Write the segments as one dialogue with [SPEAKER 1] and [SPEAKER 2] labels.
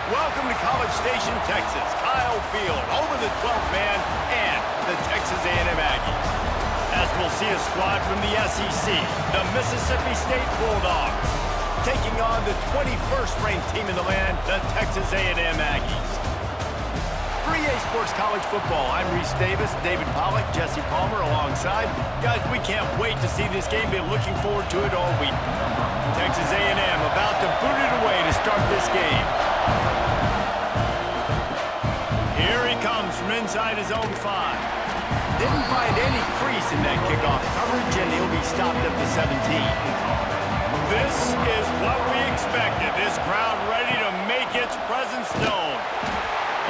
[SPEAKER 1] Welcome to College Station, Texas. Kyle Field, home of the 12th man and the Texas A&M Aggies. As we'll see a squad from the SEC, the Mississippi State Bulldogs, taking on the 21st ranked team in the land, the Texas A&M Aggies. 3A Sports College Football. I'm Reese Davis, David Pollack, Jesse Palmer alongside. Guys, we can't wait to see this game. Been looking forward to it all week. Texas A&M about to boot it away to start this game. Here he comes from inside his own 5. Didn't find any crease in that kickoff coverage, and he'll be stopped at the 17. This is what we expected. This crowd ready to make its presence known.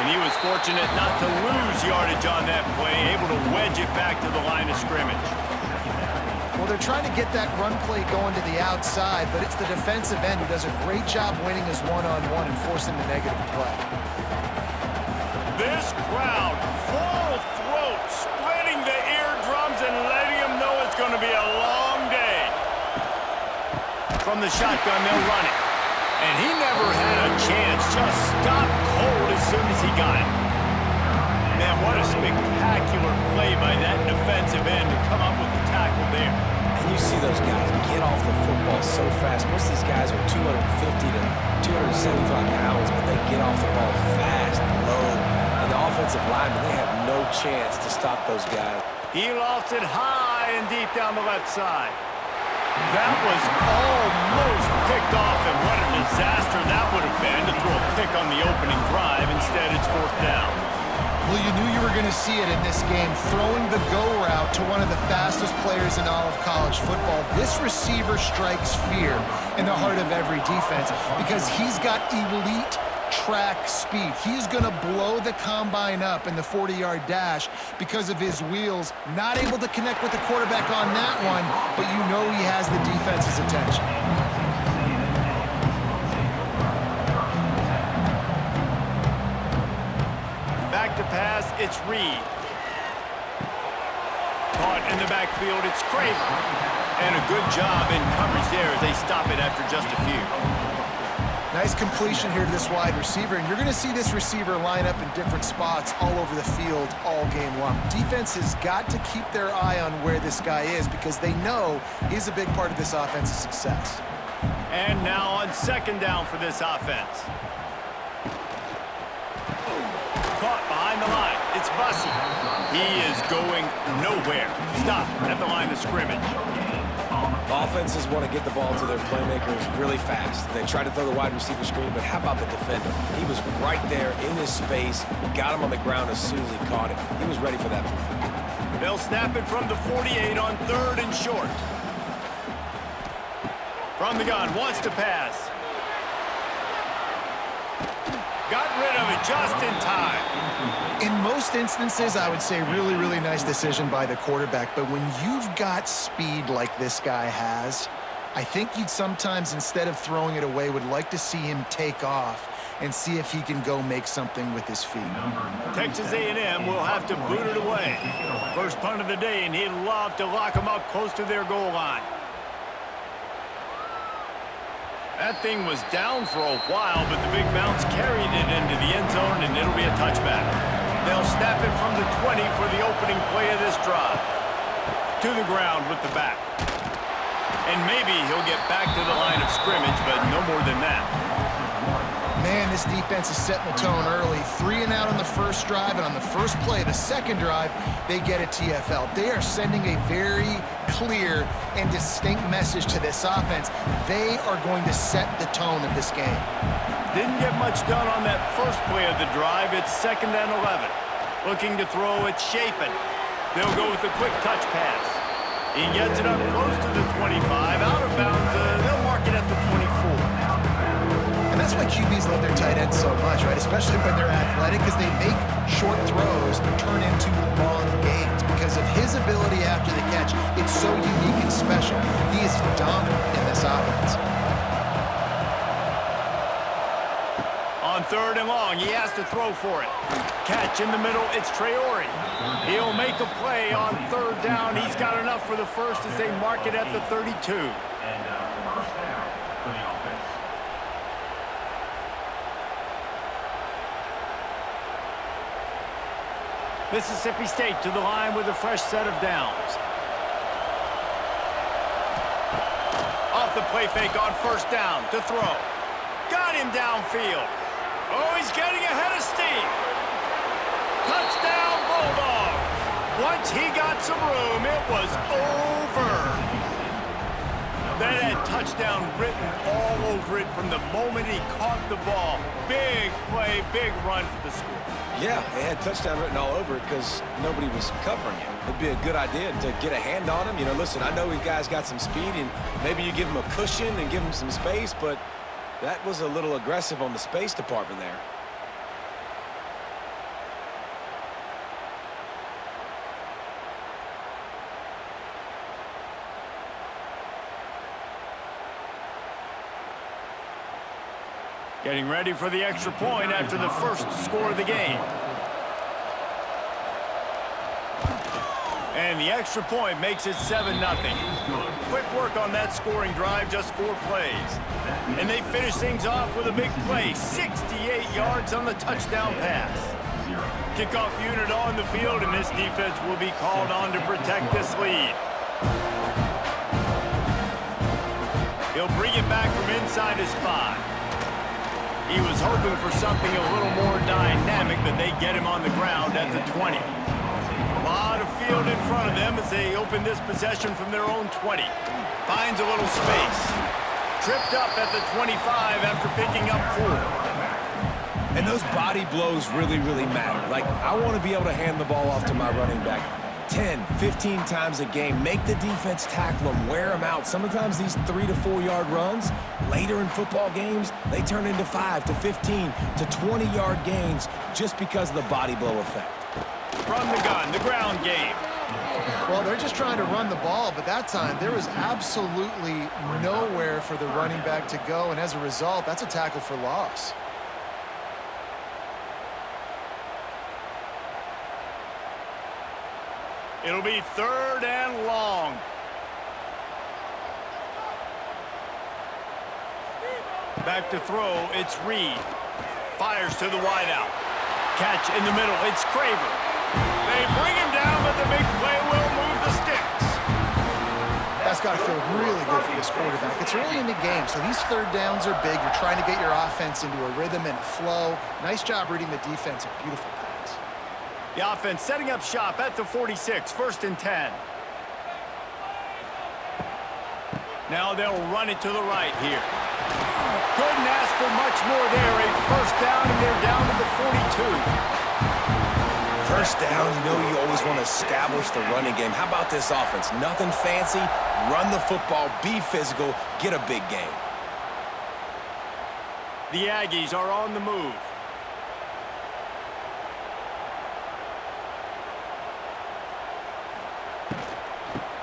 [SPEAKER 1] And he was fortunate not to lose yardage on that play, able to wedge it back to the line of scrimmage.
[SPEAKER 2] Well, they're trying to get that run play going to the outside, but it's the defensive end who does a great job winning his one-on-one and forcing the negative play.
[SPEAKER 1] This crowd, full throat, splitting the eardrums and letting them know it's going to be a long day. From the shotgun, they'll run it. And he never had a chance, just stopped cold as soon as he got it. Man, what a spectacular play by that defensive end to come up with the tackle there.
[SPEAKER 3] And you see those guys get off the football so fast. Most of these guys are 250 to 275 pounds, but they get off the ball fast, low. And the offensive linemen, they have no chance to stop those guys.
[SPEAKER 1] He lost it high and deep down the left side. That was almost picked off, and what a disaster that would have been to throw a pick on the opening drive. Instead, it's 4th down.
[SPEAKER 2] Well, you knew you were going to see it in this game, throwing the go route to one of the fastest players in all of college football. This receiver strikes fear in the heart of every defense because he's got elite track speed. He's going to blow the combine up in the 40-yard dash because of his wheels. Not able to connect with the quarterback on that one, but you know he has the defense's attention.
[SPEAKER 1] Back to pass, it's Reed. Caught in the backfield, it's Craven. And a good job in coverage there as they stop it after just a few.
[SPEAKER 2] Nice completion here to this wide receiver, and you're going to see this receiver line up in different spots all over the field all game long. Defense has got to keep their eye on where this guy is because they know he's a big part of this offense's success.
[SPEAKER 1] And now on 2nd down for this offense. Caught behind the line. It's Bussey. He is going nowhere. Stop at the line of scrimmage.
[SPEAKER 3] Offenses want to get the ball to their playmakers really fast. They try to throw the wide receiver screen, but how about the defender? He was right there in his space, got him on the ground as soon as he caught it. He was ready for that.
[SPEAKER 1] They'll snap it from the 48 on 3rd and short. From the gun, wants to pass. Got rid of it just in time.
[SPEAKER 2] In most instances, I would say really, really nice decision by the quarterback. But when you've got speed like this guy has, I think you'd sometimes, instead of throwing it away, would like to see him take off and see if he can go make something with his feet.
[SPEAKER 1] Texas A&M will have to boot it away. First punt of the day, and he'd love to lock them up close to their goal line. That thing was down for a while, but the big bounce carried it into the end zone, and it'll be a touchback. They'll snap it from the 20 for the opening play of this drive. To the ground with the back. And maybe he'll get back to the line of scrimmage, but no more than that.
[SPEAKER 2] Man, this defense is setting the tone early. 3 and out on the first drive, and on the first play of the second drive, they get a TFL. They are sending a very clear and distinct message to this offense. They are going to set the tone of this game.
[SPEAKER 1] Didn't get much done on that first play of the drive. It's 2nd and 11. Looking to throw, it's Shapen. They'll go with a quick touch pass. He gets it up close to the 25. Out of bounds, they'll mark it at the 24.
[SPEAKER 2] And that's why QBs love their tight ends so much, right? Especially when they're athletic, because they make short throws turn into long gains. Because of his ability after the catch, it's so unique and special. He is dominant in this offense.
[SPEAKER 1] On 3rd and long, he has to throw for it. Catch in the middle, it's Traore. He'll make a play on 3rd down. He's got enough for the first as they mark it at the 32. Mississippi State to the line with a fresh set of downs. Off the play fake on first down to throw. Got him downfield. Oh, he's getting ahead of steam. Touchdown, Bulldogs. Once he got some room, it was over. That had touchdown written all over it from the moment he caught the ball. Big play, big run for the score.
[SPEAKER 3] Yeah, it had touchdown written all over it because nobody was covering it. It'd be a good idea to get a hand on him. You know, listen, I know you guys got some speed, and maybe you give him a cushion and give him some space, but that was a little aggressive on the space department there.
[SPEAKER 1] Getting ready for the extra point after the first score of the game. And the extra point makes it 7-0. Quick work on that scoring drive, just 4 plays. And they finish things off with a big play, 68 yards on the touchdown pass. Kickoff unit on the field, and this defense will be called on to protect this lead. He'll bring it back from inside his 5. He was hoping for something a little more dynamic, but they get him on the ground at the 20. A lot of field in front of them as they open this possession from their own 20. Finds a little space. Tripped up at the 25 after picking up 4.
[SPEAKER 3] And those body blows really, really matter. Like, I want to be able to hand the ball off to my running back 10, 15 times a game. Make the defense tackle them, wear them out. Sometimes these 3 to 4 yard runs, later in football games, they turn into 5 to 15 to 20 yard gains just because of the body blow effect.
[SPEAKER 1] From the gun, the ground game.
[SPEAKER 2] Well, they're just trying to run the ball, but that time there was absolutely nowhere for the running back to go, and as a result, that's a tackle for loss.
[SPEAKER 1] It'll be 3rd and long. Back to throw, it's Reed. Fires to the wideout. Catch in the middle, it's Craver. They bring him down, but the big play will move the sticks.
[SPEAKER 2] That's got to feel really good for this quarterback. It's early in the game, so these 3rd downs are big. You're trying to get your offense into a rhythm and a flow. Nice job reading the defense. A beautiful pass.
[SPEAKER 1] The offense setting up shop at the 46, 1st and 10. Now they'll run it to the right here. Couldn't ask for much more there. A 1st down, and they're down to the 42.
[SPEAKER 3] 1st down, you know you always want to establish the running game. How about this offense? Nothing fancy. Run the football, be physical, get a big gain.
[SPEAKER 1] The Aggies are on the move.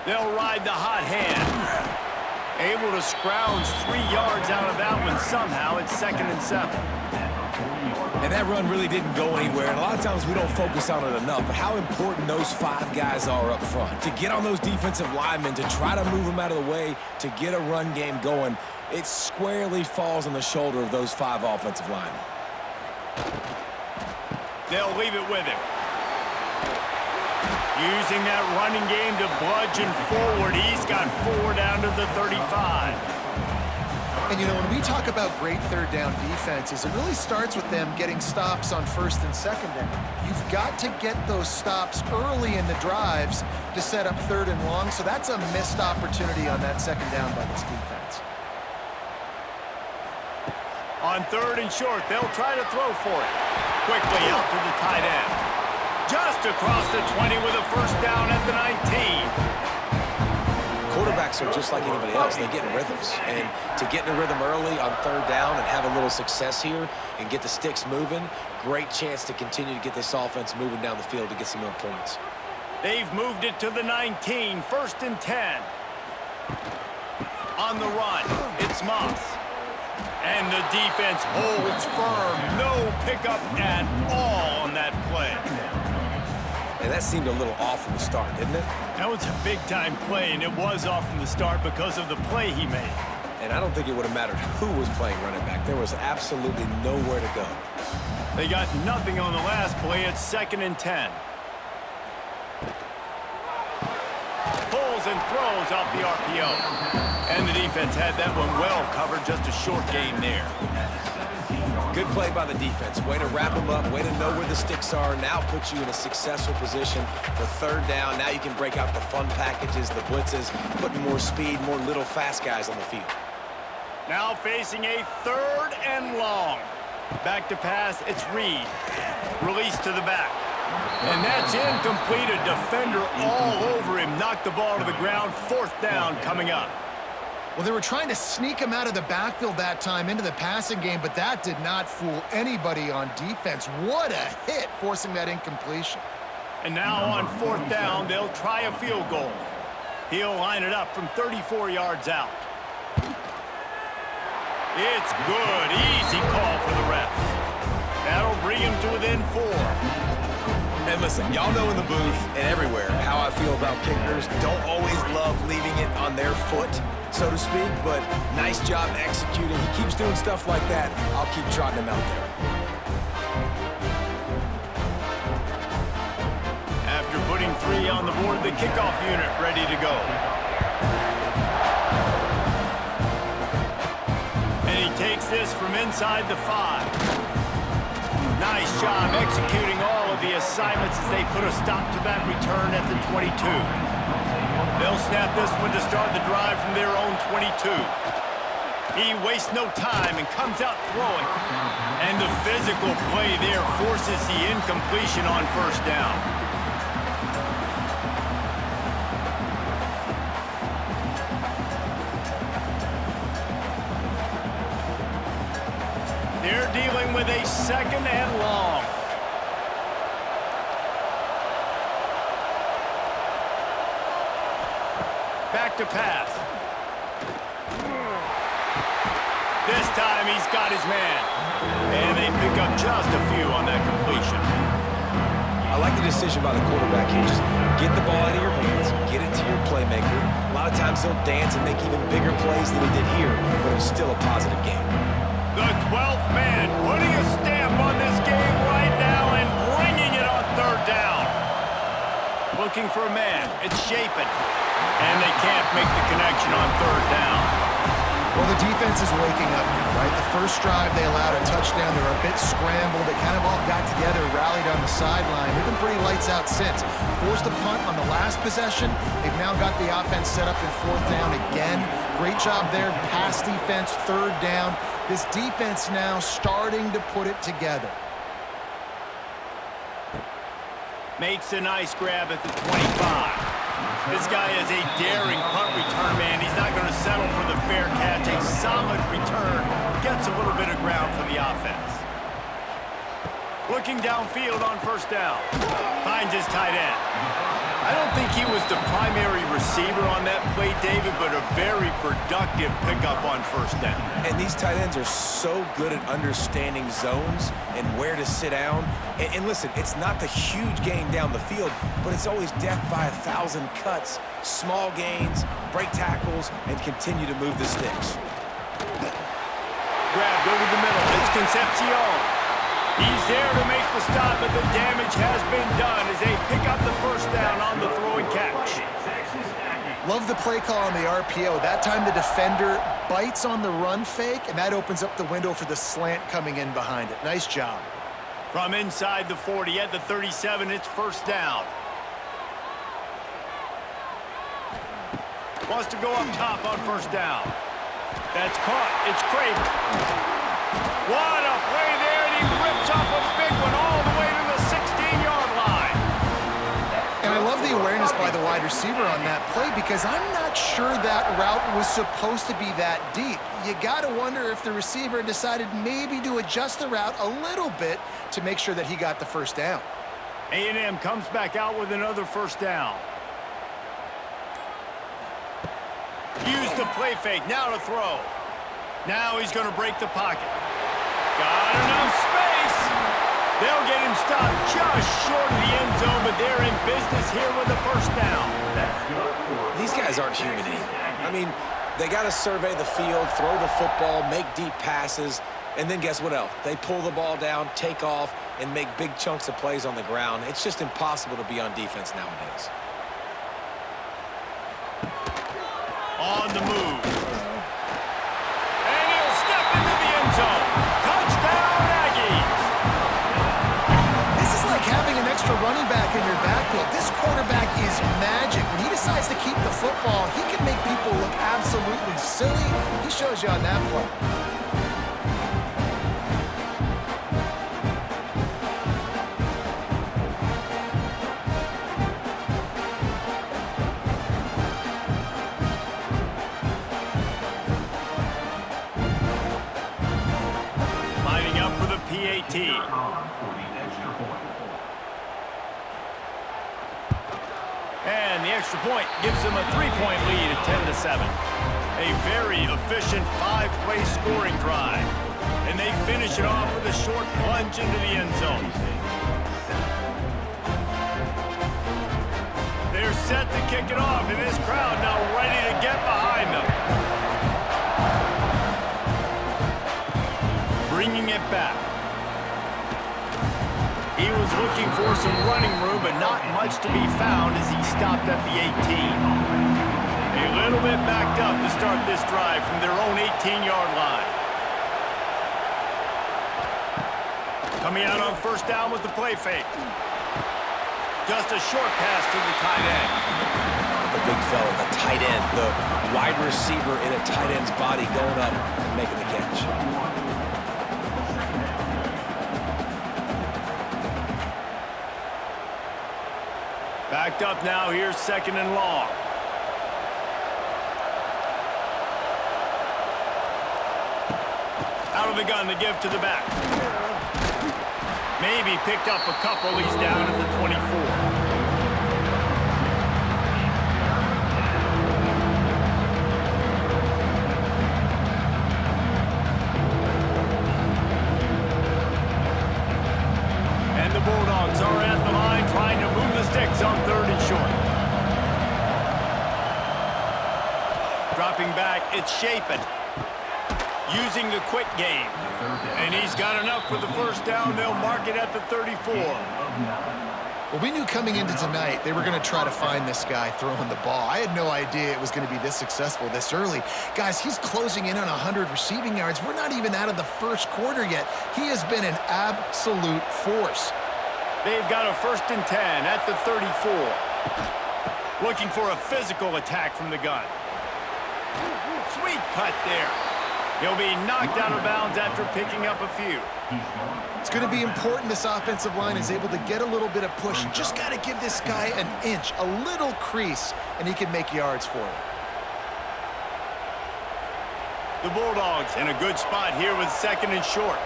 [SPEAKER 1] They'll ride the hot hand. Able to scrounge 3 yards out of that one somehow. It's 2nd and 7.
[SPEAKER 3] And that run really didn't go anywhere. And a lot of times we don't focus on it enough. But how important those 5 guys are up front. To get on those defensive linemen, to try to move them out of the way, to get a run game going, it squarely falls on the shoulder of those 5 offensive linemen.
[SPEAKER 1] They'll leave it with him. Using that running game to bludgeon forward. He's got 4 down to the 35.
[SPEAKER 2] And, you know, when we talk about great 3rd down defenses, it really starts with them getting stops on 1st and 2nd down. You've got to get those stops early in the drives to set up 3rd and long, so that's a missed opportunity on that 2nd down by this defense.
[SPEAKER 1] On 3rd and short, they'll try to throw for it. Quickly out to the tight end. Just across the 20 with a 1st down at the 19.
[SPEAKER 3] Quarterbacks are just like anybody else. They get in rhythms. And to get in a rhythm early on 3rd down and have a little success here and get the sticks moving, great chance to continue to get this offense moving down the field to get some more points.
[SPEAKER 1] They've moved it to the 19, 1st and 10. On the run, it's Moss. And the defense holds firm. No pickup at all on that play.
[SPEAKER 3] And that seemed a little off from the start, didn't it?
[SPEAKER 1] That was a big-time play, and it was off from the start because of the play he made.
[SPEAKER 3] And I don't think it would have mattered who was playing running back. There was absolutely nowhere to go.
[SPEAKER 1] They got nothing on the last play. It's 2nd and 10. rolls and throws off the RPO. And the defense had that one well covered, just a short game there.
[SPEAKER 3] Good play by the defense. Way to wrap them up, way to know where the sticks are. Now put you in a successful position for third down. Now you can break out the fun packages, the blitzes, putting more speed, more little fast guys on the field.
[SPEAKER 1] Now facing a 3rd and long. Back to pass, it's Reed. Release to the back. And that's incomplete. A defender all over him. Knocked the ball to the ground. 4th down coming up.
[SPEAKER 2] Well, they were trying to sneak him out of the backfield that time into the passing game, but that did not fool anybody on defense. What a hit, forcing that incompletion.
[SPEAKER 1] And now on 4th down, they'll try a field goal. He'll line it up from 34 yards out. It's good. Easy call for the refs. That'll bring him to within 4.
[SPEAKER 3] And listen, y'all know in the booth and everywhere how I feel about kickers. Don't always love leaving it on their foot, so to speak, but nice job executing. He keeps doing stuff like that. I'll keep trotting him out there.
[SPEAKER 1] After putting 3 on the board, the kickoff unit ready to go. And he takes this from inside the 5. Nice job executing all of the assignments as they put a stop to that return at the 22. They'll snap this one to start the drive from their own 22. He wastes no time and comes out throwing. And the physical play there forces the incompletion on 1st down. They're dealing with a 2nd and long. Back to pass. This time he's got his man. And they pick up just a few on that completion.
[SPEAKER 3] I like the decision by the quarterback here. Just get the ball out of your hands, get it to your playmaker. A lot of times he'll dance and make even bigger plays than he did here, but it was still a positive game.
[SPEAKER 1] The 12th man putting a stamp on this game right now and bringing it on 3rd down. Looking for a man. It's Shapen. And they can't make the connection on 3rd down.
[SPEAKER 2] Well, the defense is waking up now, right? The first drive, they allowed a touchdown. They were a bit scrambled. They kind of all got together, rallied on the sideline. They've been pretty lights out since. Forced a punt on the last possession. They've now got the offense set up in 4th down again. Great job there. Pass defense, 3rd down. This defense now starting to put it together.
[SPEAKER 1] Makes a nice grab at the 25. This guy is a daring punt return man. He's not going to settle for the fair catch. A solid return. Gets a little bit of ground for the offense. Looking downfield on 1st down. Finds his tight end. I don't think he was the primary receiver on that play, David, but a very productive pickup on 1st down.
[SPEAKER 3] And these tight ends are so good at understanding zones and where to sit down. And listen, it's not the huge gain down the field, but it's always death by 1,000 cuts, small gains, break tackles, and continue to move the sticks.
[SPEAKER 1] Grabbed over the middle. It's Concepcion. He's there to make the stop, but the damage has been done as they pick up the 1st down on the throw and catch.
[SPEAKER 2] Love the play call on the RPO. That time the defender bites on the run fake, and that opens up the window for the slant coming in behind it. Nice job.
[SPEAKER 1] From inside the 40 at the 37, it's 1st down. Wants to go up top on 1st down. That's caught. It's Craven. What a play there, and he rips off a big one all the way to the 16-yard line.
[SPEAKER 2] And I love the awareness by the wide receiver on that play because I'm not sure that route was supposed to be that deep. You got to wonder if the receiver decided maybe to adjust the route a little bit to make sure that he got the 1st down.
[SPEAKER 1] A&M comes back out with another 1st down. Use the play fake, now to throw. Now he's going to break the pocket. Got enough space. They'll get him stopped just short of the end zone, but they're in business here with the 1st down.
[SPEAKER 3] These guys aren't human anymore. I mean, they got to survey the field, throw the football, make deep passes, and then guess what else? They pull the ball down, take off, and make big chunks of plays on the ground. It's just impossible to be on defense nowadays.
[SPEAKER 2] you on that play.
[SPEAKER 1] Lining up for the PAT. And the extra point gives them a 3-point lead at 10-7. A very efficient 5-play scoring drive. And they finish it off with a short plunge into the end zone. They're set to kick it off, and this crowd now ready to get behind them. Bringing it back. He was looking for some running room, but not much to be found as he stopped at the 18. A little bit backed up to start this drive from their own 18-yard line. Coming out on first down with the play fake. Just a short pass to the tight end.
[SPEAKER 3] The big fella, the tight end, the wide receiver in a tight end's body going up and making the catch.
[SPEAKER 1] Backed up now, here's 2nd and long. Out of the gun to give to the back. Maybe picked up a couple, he's down at the 24. Bulldogs are at the line trying to move the sticks on 3rd and short. Dropping back, it's Shapen. Using the quick game. And he's got enough for the first down. They'll mark it at the 34.
[SPEAKER 2] Well, we knew coming into tonight they were going to try to find this guy throwing the ball. I had no idea it was going to be this successful this early. Guys, he's closing in on 100 receiving yards. We're not even out of the first quarter yet. He has been an absolute force.
[SPEAKER 1] They've got a 1st and 10 at the 34. Looking for a physical attack from the gun. Sweet cut there. He'll be knocked out of bounds after picking up a few.
[SPEAKER 2] It's going to be important this offensive line is able to get a little bit of push. You just got to give this guy an inch, a little crease, and he can make yards for it.
[SPEAKER 1] The Bulldogs in a good spot here with 2nd and short.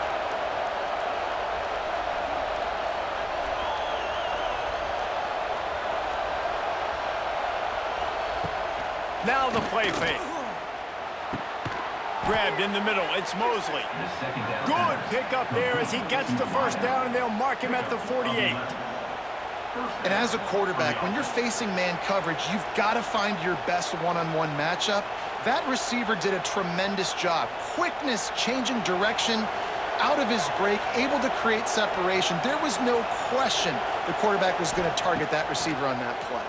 [SPEAKER 1] Now the play fake. Grabbed in the middle. It's Mosley. Good pickup there as he gets the first down, and they'll mark him at the 48.
[SPEAKER 2] And as a quarterback, when you're facing man coverage, you've got to find your best one-on-one matchup. That receiver did a tremendous job. Quickness, changing direction, out of his break, able to create separation. There was no question the quarterback was going to target that receiver on that play.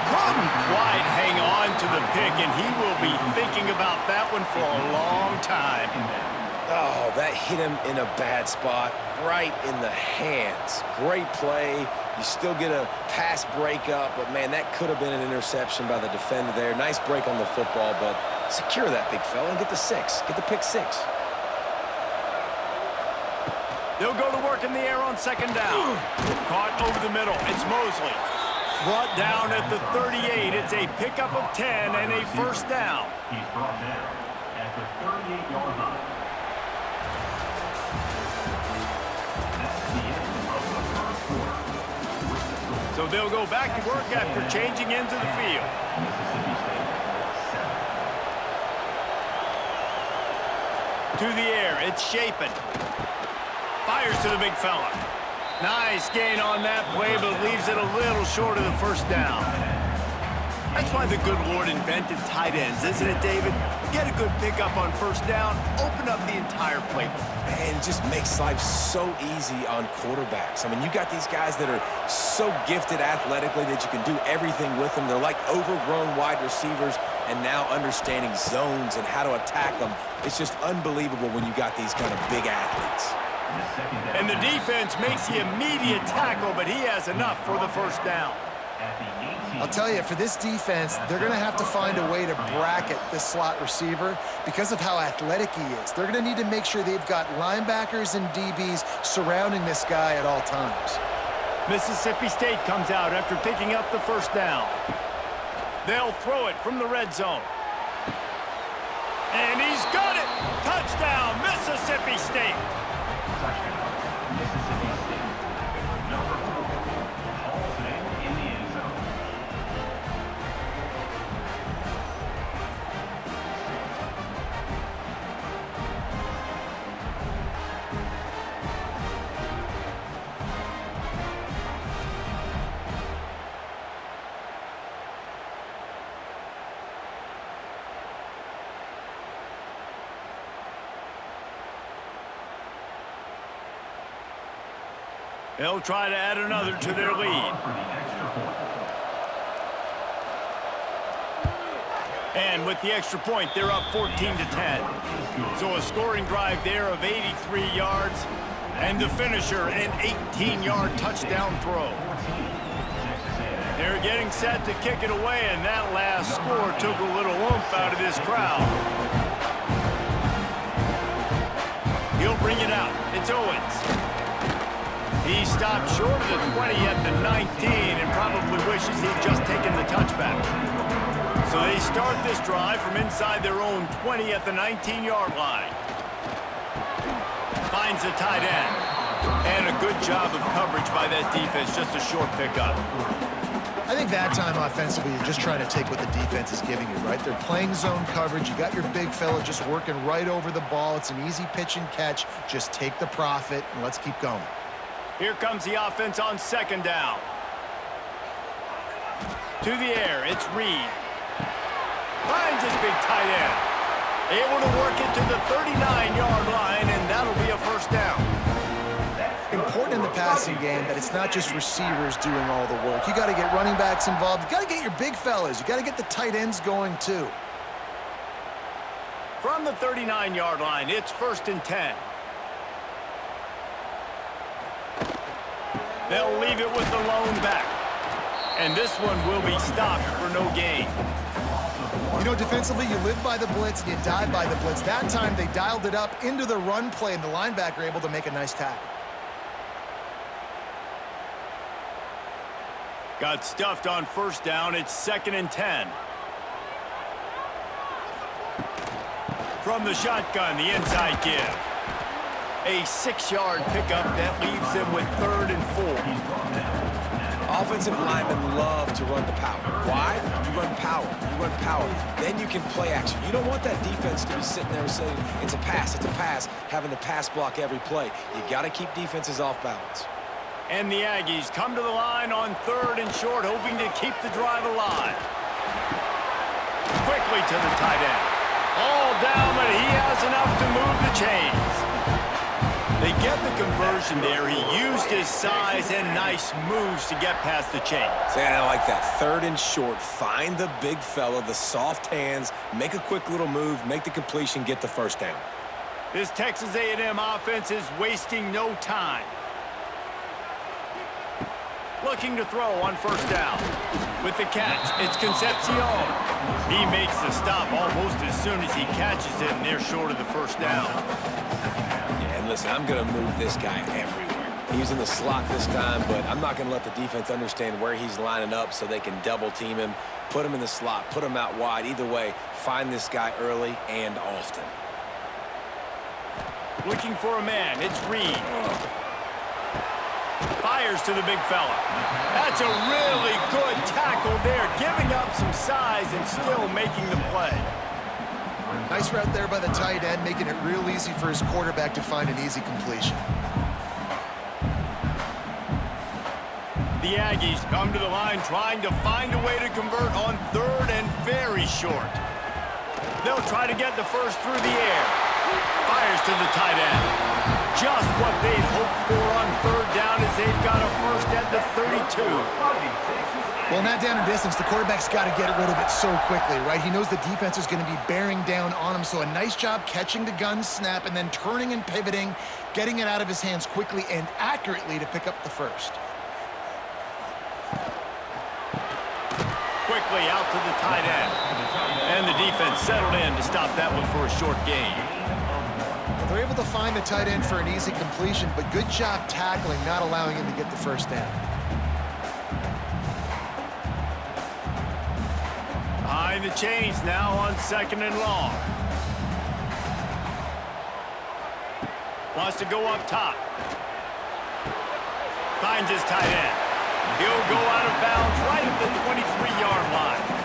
[SPEAKER 1] Couldn't quite hang on to the pick, and he will be thinking about that one for a long time.
[SPEAKER 3] Oh, that hit him in a bad spot, right in the hands. Great play. You still get a pass breakup, but, man, that could have been an interception by the defender there. Nice break on the football, but secure that big fella and get the 6. Get the pick 6.
[SPEAKER 1] They'll go to work in the air on 2nd down. Caught over the middle. It's Mosley. Brought down at the 38. It's a pickup of 10 and a first down.
[SPEAKER 4] He's brought down at the 38-yard line. That's the end of the first quarter.
[SPEAKER 1] So they'll go back to work after changing into the field.
[SPEAKER 4] Mississippi State 7.
[SPEAKER 1] To the air, it's Shapen. Fires to the big fella. Nice gain on that play, but leaves it a little short of the first down. That's why the good Lord invented tight ends, isn't it, David? Get a good pickup on first down, open up the entire playbook.
[SPEAKER 3] And it just makes life so easy on quarterbacks. I mean, you got these guys that are so gifted athletically that you can do everything with them. They're like overgrown wide receivers, and now understanding zones and how to attack them. It's just unbelievable when you got these kind of big athletes.
[SPEAKER 1] And the defense makes the immediate tackle, but he has enough for the first down.
[SPEAKER 2] I'll tell you, for this defense, they're going to have to find a way to bracket this slot receiver because of how athletic he is. They're going to need to make sure they've got linebackers and DBs surrounding this guy at all times.
[SPEAKER 1] Mississippi State comes out after picking up the first down. They'll throw it from the red zone. And he's got it! Touchdown, Mississippi State!
[SPEAKER 4] Touchdown, Mississippi State. Number 4, hauls it in the end zone.
[SPEAKER 1] They'll try to add another to their lead.
[SPEAKER 4] For the extra point.
[SPEAKER 1] And with the extra point, they're up 14-10. So a scoring drive there of 83 yards, and the finisher, an 18-yard touchdown throw. They're getting set to kick it away, and that last score took a little oomph out of this crowd. He'll bring it out. It's Owens. He stopped short of the 20 at the 19 and probably wishes he'd just taken the touchback. So they start this drive from inside their own 20 at the 19-yard line. Finds the tight end. And a good job of coverage by that defense, just a short pickup.
[SPEAKER 2] I think that time offensively, you're just trying to take what the defense is giving you, right? They're playing zone coverage. You got your big fella just working right over the ball. It's an easy pitch and catch. Just take the profit and let's keep going.
[SPEAKER 1] Here comes the offense on second down. To the air, it's Reed. Finds his big tight end. Able to work it to the 39-yard line, and that'll be a first down.
[SPEAKER 2] Important in the passing game that it's not just receivers doing all the work. You got to get running backs involved. You got to get your big fellas. You got to get the tight ends going too.
[SPEAKER 1] From the 39-yard line, it's 1st and 10. They'll leave it with the lone back. And this one will be stopped for no gain.
[SPEAKER 2] You know, defensively, you live by the blitz and you die by the blitz. That time, they dialed it up into the run play, and the linebacker able to make a nice tackle.
[SPEAKER 1] Got stuffed on first down. It's 2nd and 10. From the shotgun, the inside give. A 6-yard pickup that leaves them with 3rd and 4.
[SPEAKER 3] Offensive linemen love to run the power. Why? You run power. You run power. Then you can play action. You don't want that defense to be sitting there saying, it's a pass, having to pass block every play. You got to keep defenses off balance.
[SPEAKER 1] And the Aggies come to the line on 3rd and short, hoping to keep the drive alive. Quickly to the tight end. All down, but he has enough to move the chains. They get the conversion there. He used his size and nice moves to get past the chains.
[SPEAKER 3] And I like that. 3rd and short. Find the big fella, the soft hands, make a quick little move, make the completion, get the first down.
[SPEAKER 1] This Texas A&M offense is wasting no time. Looking to throw on first down. With the catch, it's Concepcion. He makes the stop almost as soon as he catches it, and they're short of the first down.
[SPEAKER 3] Yeah, and listen, I'm going to move this guy everywhere. He's in the slot this time, but I'm not going to let the defense understand where he's lining up so they can double team him, put him in the slot, put him out wide. Either way, find this guy early and often.
[SPEAKER 1] Looking for a man, it's Reed. Fires to the big fella. That's a really good tackle there, giving up some size and still making the play.
[SPEAKER 2] Nice route there by the tight end, making it real easy for his quarterback to find an easy completion.
[SPEAKER 1] The Aggies come to the line trying to find a way to convert on 3rd and very short. They'll try to get the first through the air. Fires to the tight end. Just what they'd hoped for on 3rd down as they've got a first at the 32.
[SPEAKER 2] Well, in that down and distance, the quarterback's got to get rid of it so quickly, right? He knows the defense is going to be bearing down on him, so a nice job catching the gun snap and then turning and pivoting, getting it out of his hands quickly and accurately to pick up the first.
[SPEAKER 1] quickly out to the tight end. And the defense settled in to stop that one for a short gain.
[SPEAKER 2] They're able to find the tight end for an easy completion, but good job tackling, not allowing him to get the first down.
[SPEAKER 1] Behind the chains now on 2nd and long. Wants to go up top. Finds his tight end. He'll go out of bounds right at the 23-yard line.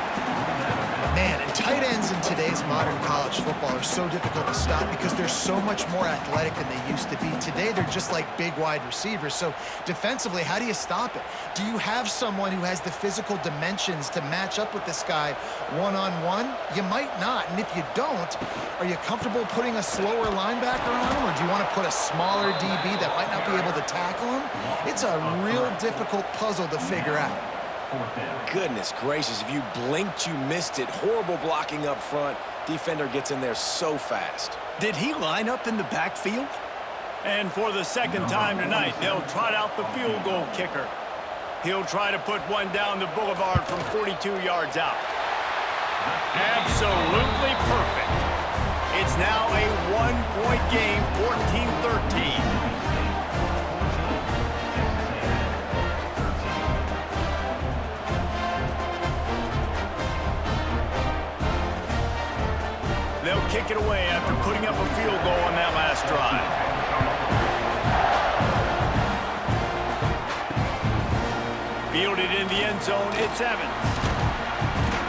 [SPEAKER 2] Man, and tight ends in today's modern college football are so difficult to stop because they're so much more athletic than they used to be. Today, they're just like big wide receivers. So defensively, how do you stop it? Do you have someone who has the physical dimensions to match up with this guy one-on-one? You might not. And if you don't, are you comfortable putting a slower linebacker on him, or do you want to put a smaller DB that might not be able to tackle him? It's a real difficult puzzle to figure out.
[SPEAKER 3] Goodness gracious, if you blinked, you missed it. Horrible blocking up front. Defender gets in there so fast.
[SPEAKER 1] Did he line up in the backfield? And for the second time tonight, they'll trot out the field goal kicker. He'll try to put one down the boulevard from 42 yards out. Absolutely perfect. It's now a one-point game, 14-13. They'll kick it away after putting up a field goal on that last drive. Fielded in the end zone, it's Evans.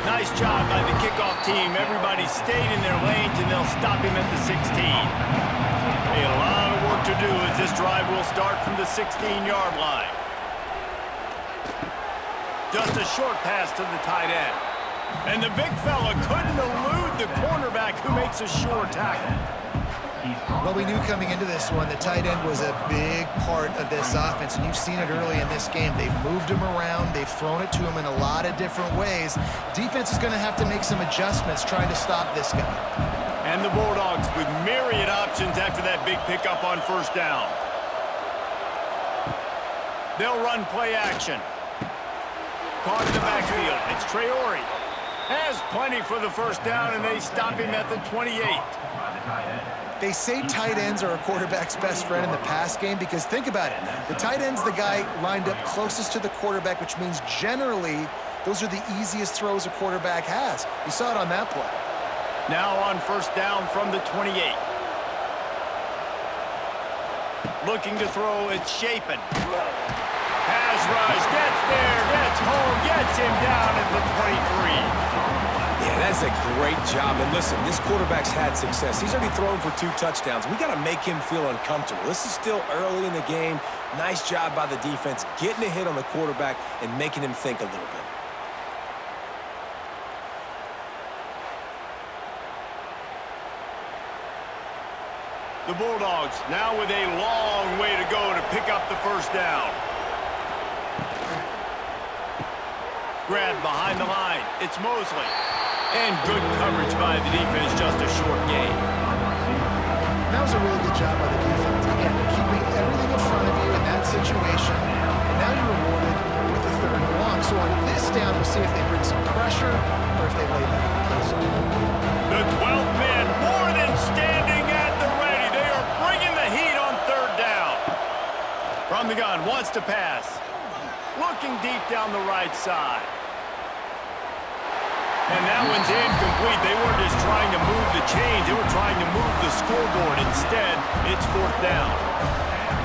[SPEAKER 1] Nice job by the kickoff team. Everybody stayed in their lanes, and they'll stop him at the 16. A lot of work to do as this drive will start from the 16-yard line. Just a short pass to the tight end. And the big fella couldn't elude the cornerback who makes a sure tackle.
[SPEAKER 2] Well, we knew coming into this one the tight end was a big part of this offense, and you've seen it early in this game. They've moved him around. They've thrown it to him in a lot of different ways. Defense is going to have to make some adjustments trying to stop this guy.
[SPEAKER 1] And the Bulldogs with myriad options after that big pickup on first down. They'll run play action. Caught in the backfield. It's Traore. Has plenty for the first down, and they stop him at the 28.
[SPEAKER 2] They say tight ends are a quarterback's best friend in the pass game because think about it. The tight end's the guy lined up closest to the quarterback, which means generally those are the easiest throws a quarterback has. You saw it on that play.
[SPEAKER 1] Now on first down from the 28. Looking to throw, it's Shapen. Pass rush, gets there, gets home, gets him down at the 23.
[SPEAKER 3] Yeah, that's a great job. And listen, this quarterback's had success. He's already thrown for 2 touchdowns. We got to make him feel uncomfortable. This is still early in the game. Nice job by the defense, getting a hit on the quarterback and making him think a little bit.
[SPEAKER 1] The Bulldogs now with a long way to go to pick up the first down. Grab behind the line. It's Mosley. And good coverage by the defense, just a short gain.
[SPEAKER 2] That was a really good job by the defense. Again, keeping everything in front of you in that situation. And now you're rewarded with the 3rd and long. So on this down, we'll see if they bring some pressure or if they lay back and play some.
[SPEAKER 1] The 12th man more than standing at the ready. They are bringing the heat on 3rd down. From the gun, wants to pass. Looking deep down the right side. And that one's incomplete. They weren't just trying to move the chains. They were trying to move the scoreboard. Instead, it's 4th down.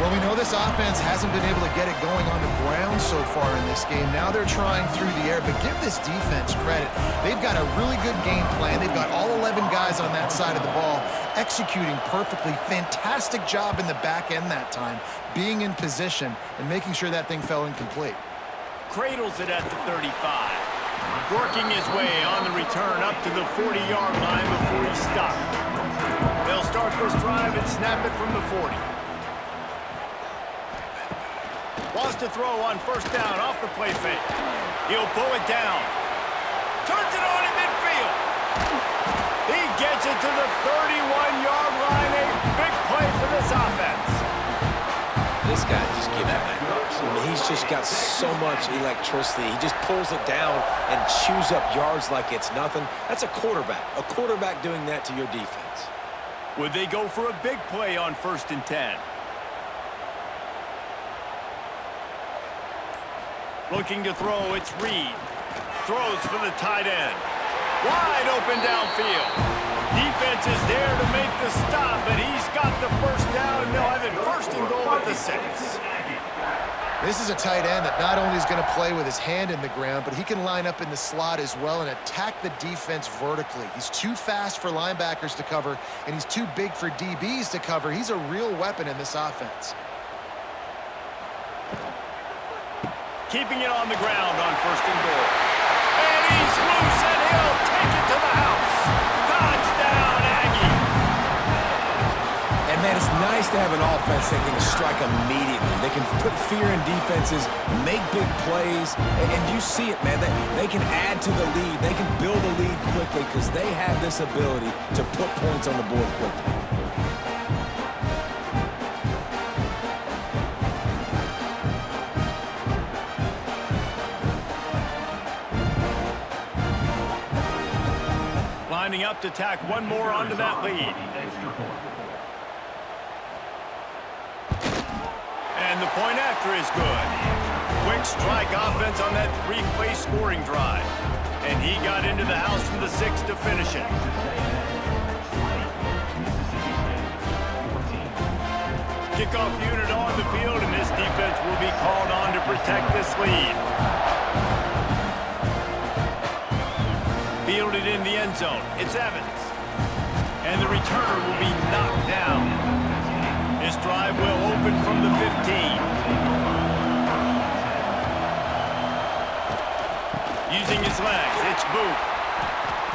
[SPEAKER 2] Well, we know this offense hasn't been able to get it going on the ground so far in this game. Now they're trying through the air, but give this defense credit. They've got a really good game plan. They've got all 11 guys on that side of the ball executing perfectly. Fantastic job in the back end that time, being in position and making sure that thing fell incomplete.
[SPEAKER 1] Cradles it at the 35. Working his way on the return up to the 40-yard line before he stopped. They'll start this drive and snap it from the 40. Wants to throw on first down off the play fake. He'll pull it down. Turns it on in midfield. He gets it to the 31-yard line. A big play for this offense.
[SPEAKER 3] This guy just gives back. I mean, he's just got so much electricity. He just pulls it down and chews up yards like it's nothing. That's a quarterback doing that to your defense.
[SPEAKER 1] Would they go for a big play on 1st and 10? Looking to throw, it's Reed. Throws for the tight end. Wide open downfield. Defense is there to make the stop, but he's got the first down, and they'll have it 1st and goal at the 6.
[SPEAKER 2] This is a tight end that not only is going to play with his hand in the ground, but he can line up in the slot as well and attack the defense vertically. He's too fast for linebackers to cover, and he's too big for DBs to cover. He's a real weapon in this offense.
[SPEAKER 1] Keeping it on the ground on 1st and goal. And he's loose, and he'll take it to the house. Touchdown, Aggie.
[SPEAKER 3] And, man, it's nice to have an offense that can strike immediately. They can put fear in defenses, make big plays, and you see it, man. They can add to the lead. They can build a lead quickly because they have this ability to put points on the board quickly.
[SPEAKER 1] Lining up to tack one more onto that lead. And the point after is good. Quick strike offense on that 3-play scoring drive. And he got into the house from the 6 to finish it. Kickoff unit on the field, and this defense will be called on to protect this lead. Fielded in the end zone. It's Evans. And the returner will be knocked down. This drive will open from the 15. Using his legs, it's Booth.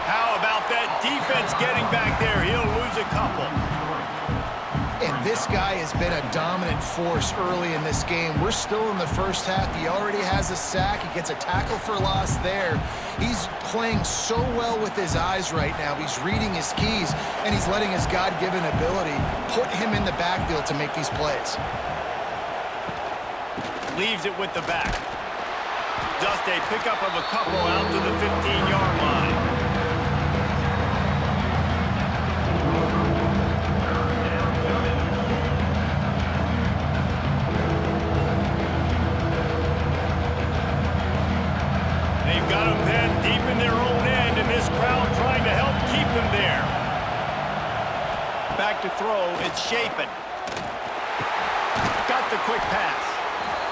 [SPEAKER 1] How about that defense getting back there? He'll lose a couple.
[SPEAKER 2] And this guy has been a dominant force early in this game. We're still in the first half. He already has a sack. He gets a tackle for loss there. He's playing so well with his eyes right now. He's reading his keys, and he's letting his God-given ability put him in the backfield to make these plays.
[SPEAKER 1] Leaves it with the back. Just a pickup of a couple out to the 15-yard line. They've got them then deep in their own end, and this crowd trying to help keep them there. Back to throw, it's Shapen. Got the quick pass.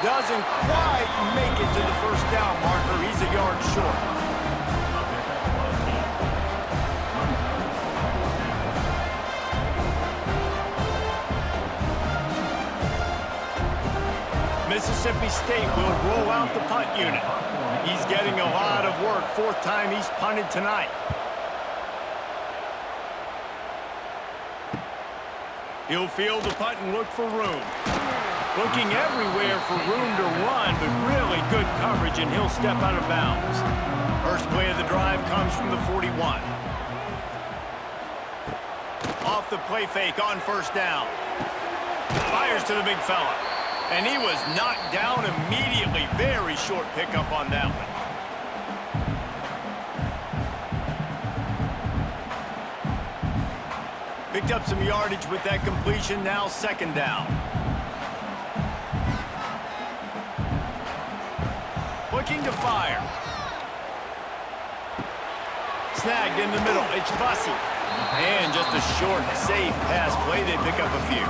[SPEAKER 1] Doesn't quite make it to the first down marker. He's a yard short. Mississippi State will roll out the punt unit. He's getting a lot of work. 4th time he's punted tonight. He'll field the punt and look for room. Looking everywhere for room to run, but really good coverage, and he'll step out of bounds. First play of the drive comes from the 41. Off the play fake on 1st down. Fires to the big fella. And he was knocked down immediately. Very short pickup on that one. Picked up some yardage with that completion. Now 2nd down. Looking to fire. Snagged in the middle. It's Bussey. And just a short, safe pass play. They pick up a few.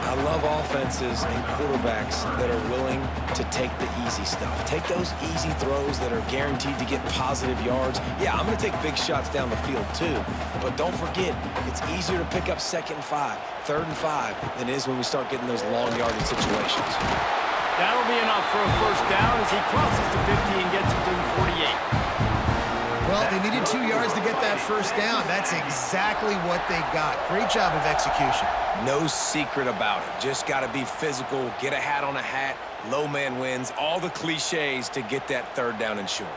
[SPEAKER 3] I love offenses and quarterbacks that are willing to take the easy stuff. Take those easy throws that are guaranteed to get positive yards. Yeah, I'm going to take big shots down the field too. But don't forget, it's easier to pick up 2nd and 5, 3rd and 5 than it is when we start getting those long yardage situations.
[SPEAKER 1] That'll be enough for a first down as he crosses the 50 and gets it to the 48.
[SPEAKER 2] Well, they needed 2 yards to get that first down. That's exactly what they got. Great job of execution.
[SPEAKER 3] No secret about it. Just got to be physical, get a hat on a hat, low man wins, all the cliches to get that 3rd down and short.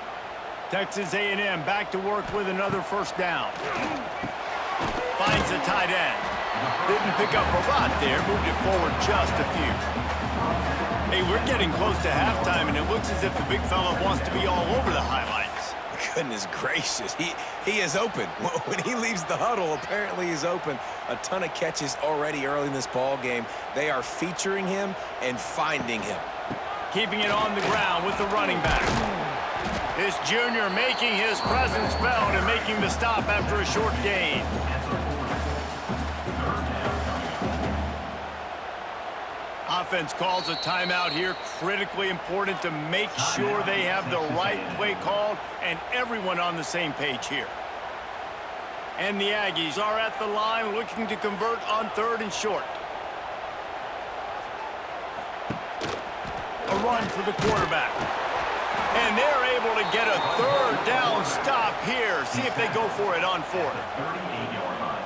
[SPEAKER 1] Texas A&M back to work with another first down. Finds the tight end. Didn't pick up a lot there, moved it forward just a few. Hey, we're getting close to halftime, and it looks as if the big fella wants to be all over the highlights.
[SPEAKER 3] Goodness gracious, he is open. When he leaves the huddle, apparently he's open. A ton of catches already early in this ball game. They are featuring him and finding him.
[SPEAKER 1] Keeping it on the ground with the running back. This junior making his presence felt and making the stop after a short gain. Offense calls a timeout here. Critically important to make sure they have the right play called and everyone on the same page here. And the Aggies are at the line looking to convert on 3rd and short. A run for the quarterback. And they're able to get a 3rd down stop here. See if they go for it on 4th.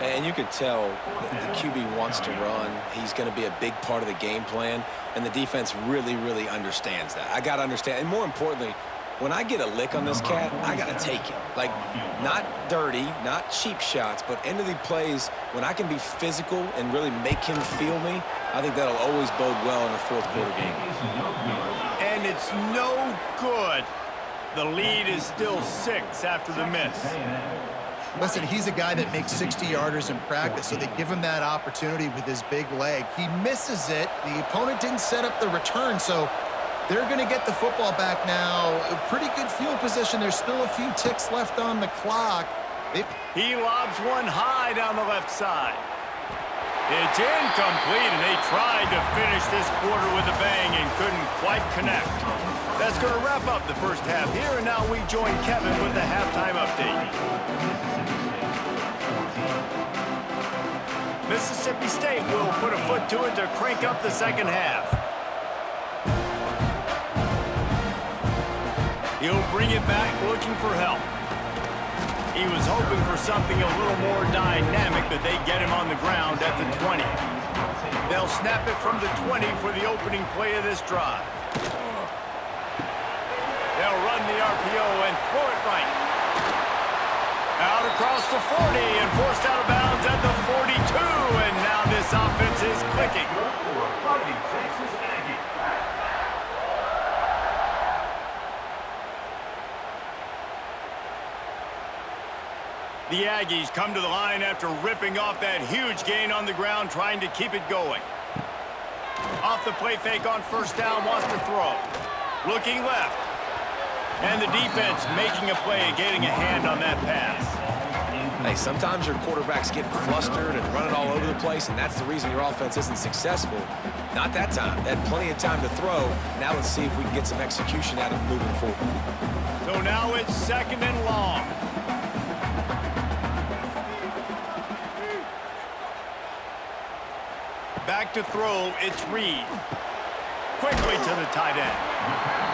[SPEAKER 3] And you could tell the QB wants to run. He's going to be a big part of the game plan. And the defense really, really understands that. I got to understand. And more importantly, when I get a lick on this cat, I got to take it. Like, not dirty, not cheap shots, but end of the plays, when I can be physical and really make him feel me, I think that'll always bode well in a 4th quarter game.
[SPEAKER 1] And it's no good. The lead is still 6 after the miss.
[SPEAKER 2] Listen, he's a guy that makes 60-yarders in practice, so they give him that opportunity with his big leg. He misses it. The opponent didn't set up the return, so they're going to get the football back now. A pretty good field position. There's still a few ticks left on the clock.
[SPEAKER 1] He lobs one high down the left side. It's incomplete, and they tried to finish this quarter with a bang and couldn't quite connect. That's going to wrap up the first half here, and now we join Kevin with the halftime update. Mississippi State will put a foot to it to crank up the second half. He'll bring it back looking for help. He was hoping for something a little more dynamic, but they get him on the ground at the 20. They'll snap it from the 20 for the opening play of this drive. They'll run the RPO and throw it right. Out across the 40 and forced out of bounds at the 42, and now this offense is clicking. The Aggies come to the line after ripping off that huge gain on the ground, trying to keep it going. Off the play fake on 1st down, wants to throw. Looking left. And the defense making a play and getting a hand on that pass.
[SPEAKER 3] Hey, sometimes your quarterbacks get flustered and running all over the place, and that's the reason your offense isn't successful. Not that time. They had plenty of time to throw. Now let's see if we can get some execution out of moving forward.
[SPEAKER 1] So now it's 2nd and long. Back to throw, it's Reed. Quickly to the tight end.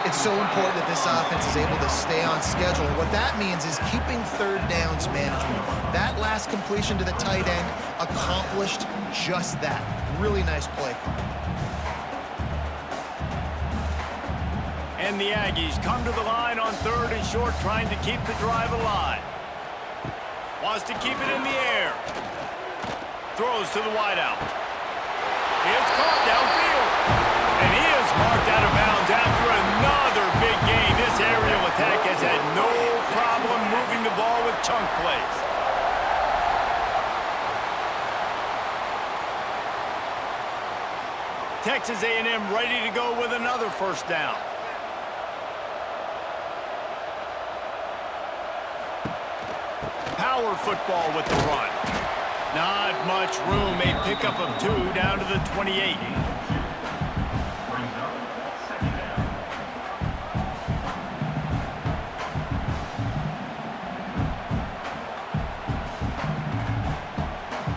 [SPEAKER 2] It's so important that this offense is able to stay on schedule. And what that means is keeping 3rd downs management. That last completion to the tight end accomplished just that. Really nice play.
[SPEAKER 1] And the Aggies come to the line on 3rd and short, trying to keep the drive alive. Wants to keep it in the air. Throws to the wideout. It's caught downfield. And he is marked out of bounds after another big gain. This aerial attack has had no problem moving the ball with chunk plays. Texas A&M ready to go with another 1st down. Power football with the run. Not much room. A pickup of 2 down to the 28.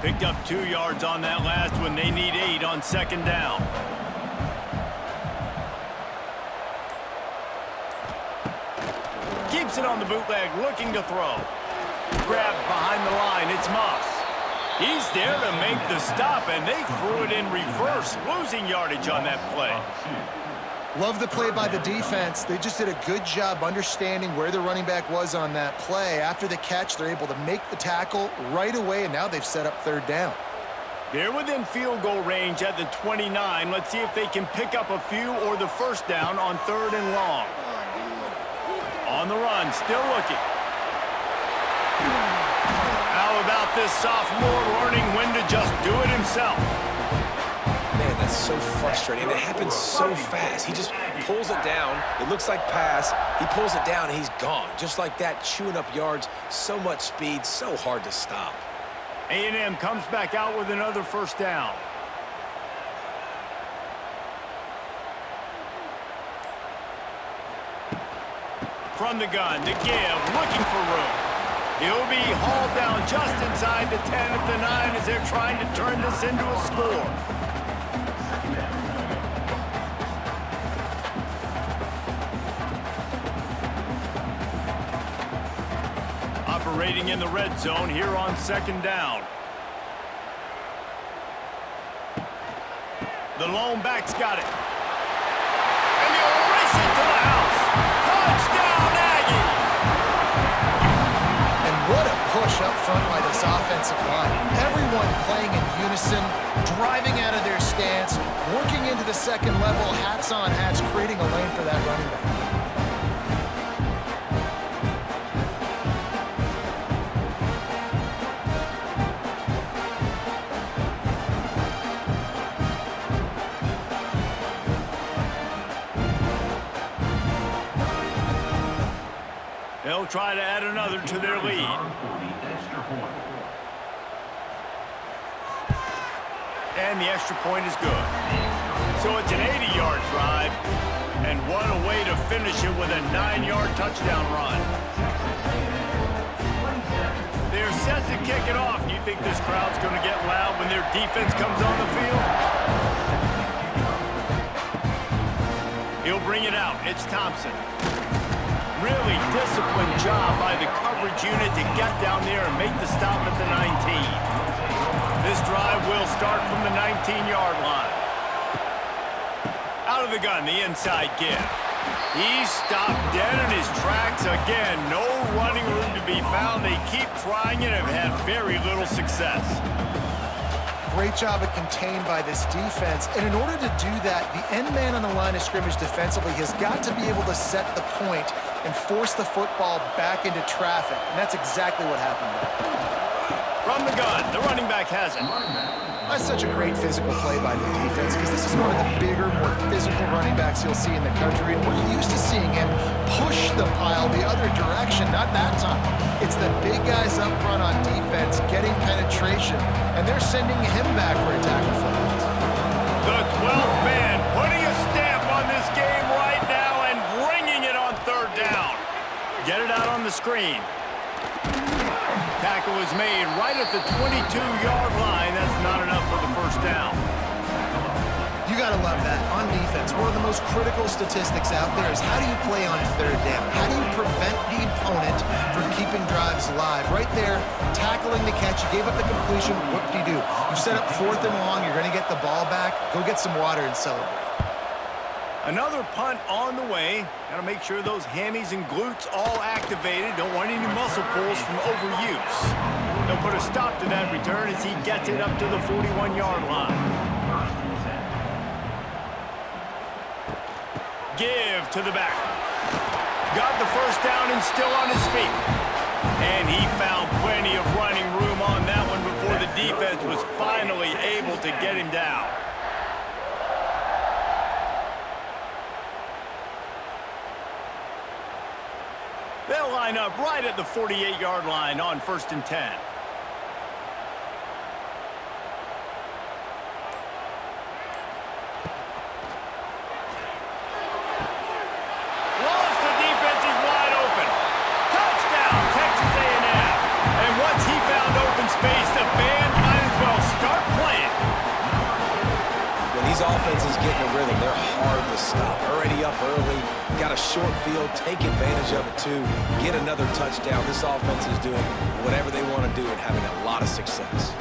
[SPEAKER 1] Picked up 2 yards on that last one. They need 8 on 2nd down. Keeps it on the bootleg, looking to throw. Grabbed behind the line. It's Moss. He's there to make the stop, and they threw it in reverse, losing yardage on that play.
[SPEAKER 2] Love the play by the defense. They just did a good job understanding where the running back was on that play. After the catch, they're able to make the tackle right away, and now they've set up 3rd down.
[SPEAKER 1] They're within field goal range at the 29. Let's see if they can pick up a few or the first down on 3rd and long. On the run, still looking. How about this sophomore learning when to just do it himself?
[SPEAKER 3] Man, that's so frustrating. It happens so fast. He just pulls it down. It looks like pass. He pulls it down, and he's gone. Just like that, chewing up yards. So much speed, so hard to stop.
[SPEAKER 1] A&M comes back out with another first down. From the gun to give, looking for room. He'll be hauled down just inside the 10 at the 9 as they're trying to turn this into a score. Operating in the red zone here on 2nd down. The lone back's got it. And they'll race it to the house. Touchdown, Aggies!
[SPEAKER 2] And what a push up front by this offensive line. Everyone playing in unison, driving out of their stance, working into the second level, hats on hats, creating a lane for that running back.
[SPEAKER 1] They'll try to add another to their lead. And the extra point is good. So it's an 80-yard drive. And what a way to finish it with a 9-yard touchdown run. They're set to kick it off. You think this crowd's going to get loud when their defense comes on the field? He'll bring it out. It's Thompson. Really disciplined job by the coverage unit to get down there and make the stop at the 19. This drive will start from the 19-yard line. Out of the gun, the inside give. He's stopped dead in his tracks again. No running room to be found. They keep trying it and have had very little success.
[SPEAKER 2] Great job of contained by this defense. And in order to do that, the end man on the line of scrimmage defensively has got to be able to set the point and force the football back into traffic. And that's exactly what happened there.
[SPEAKER 1] From the gun, the running back has it.
[SPEAKER 2] That's such a great physical play by the defense because this is one of the bigger, more physical running backs you'll see in the country. And we're used to seeing him push the pile the other direction, not that time. It's the big guys up front on defense getting penetration, and they're sending him back for a tackle for loss.
[SPEAKER 1] The 12th man putting a stamp on this game right now and bringing it on 3rd down. Get it out on the screen. Tackle is made right at the 22-yard line. That's not enough for the first down.
[SPEAKER 2] You got to love that. On defense, one of the most critical statistics out there is how do you play on 3rd down? How do you prevent the opponent from keeping drives alive? Right there, tackling the catch. You gave up the completion. What do you do? You set up 4th and long. You're going to get the ball back. Go get some water and celebrate.
[SPEAKER 1] Another punt on the way. Got to make sure those hammies and glutes all activated. Don't want any muscle pulls from overuse. They'll put a stop to that return as he gets it up to the 41-yard line. Give to the back. Got the first down and still on his feet. And he found plenty of running room on that one before the defense was finally able to get him down. They'll line up right at the 48-yard line on 1st and 10. Lost the defense, he's wide open. Touchdown, Texas A&M. And once he found open space, the band might as well start playing.
[SPEAKER 3] When these offenses get in a rhythm, they're hard to stop. Already up early, got a short field, take advantage of it too, get another touchdown. This offense is doing whatever they want to do and having a lot of success.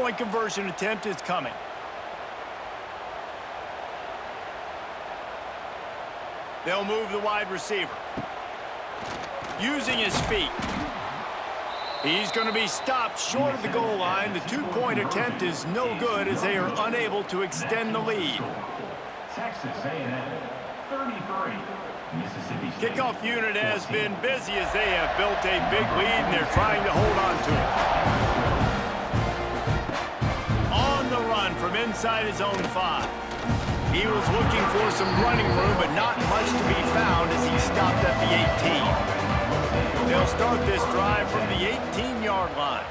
[SPEAKER 1] two-point conversion attempt is coming. They'll move the wide receiver. Using his feet. He's going to be stopped short of the goal line. The two-point attempt is no good as they are unable to extend the lead.
[SPEAKER 4] Texas A&M 33. Mississippi State.
[SPEAKER 1] Kickoff unit has been busy as they have built a big lead and they're trying to hold on to it. On the run from inside his own 5. He was looking for some running room, but not much to be found as he stopped at the 18. They'll start this drive from the 18-yard line.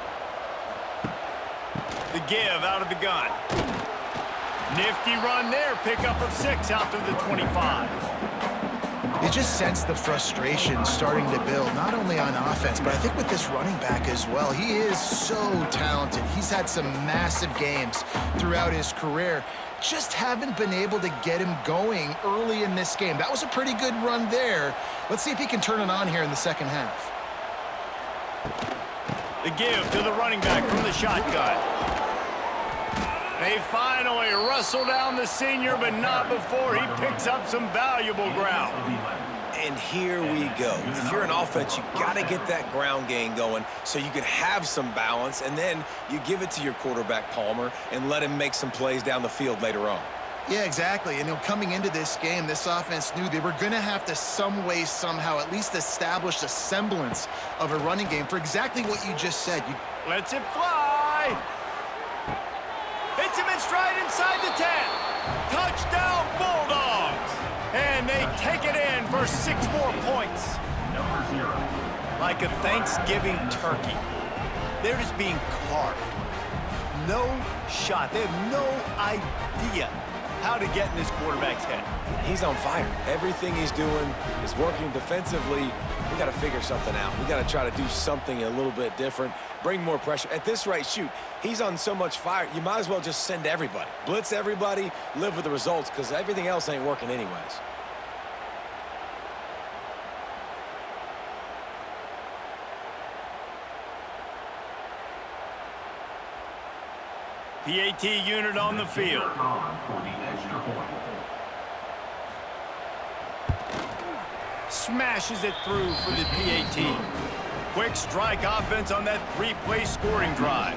[SPEAKER 1] The give out of the gun. Nifty run there, pickup of 6 out to the 25.
[SPEAKER 2] You just sense the frustration starting to build, not only on offense, but I think with this running back as well. He is so talented. He's had some massive games throughout his career. Just haven't been able to get him going early in this game. That was a pretty good run there. Let's see if he can turn it on here in the second half.
[SPEAKER 1] The give to the running back from the shotgun. They finally wrestle down the senior, but not before he picks up some valuable ground.
[SPEAKER 3] And here we go. If you're an offense, you got to get that ground game going so you can have some balance, and then you give it to your quarterback, Palmer, and let him make some plays down the field later on.
[SPEAKER 2] Yeah, exactly. And coming into this game, this offense knew they were going to have to some way, somehow, at least establish a semblance of a running game for exactly what you just said.
[SPEAKER 1] Lets it fly. Hits him in stride inside the 10. Touchdown, Bulldogs. And they take it in for 6 more points.
[SPEAKER 4] Number 0.
[SPEAKER 1] Like a Thanksgiving turkey. They're just being carved. No shot. They have no idea how to get in this quarterback's head.
[SPEAKER 3] He's on fire. Everything he's doing is working defensively. We got to figure something out. We got to try to do something a little bit different, bring more pressure. At this rate, shoot, he's on so much fire, you might as well just send everybody. Blitz everybody, live with the results, because everything else ain't working anyways.
[SPEAKER 1] PAT unit on the field.
[SPEAKER 4] For the extra point.
[SPEAKER 1] Smashes it through for the PAT. Quick strike offense on that 3-play scoring drive.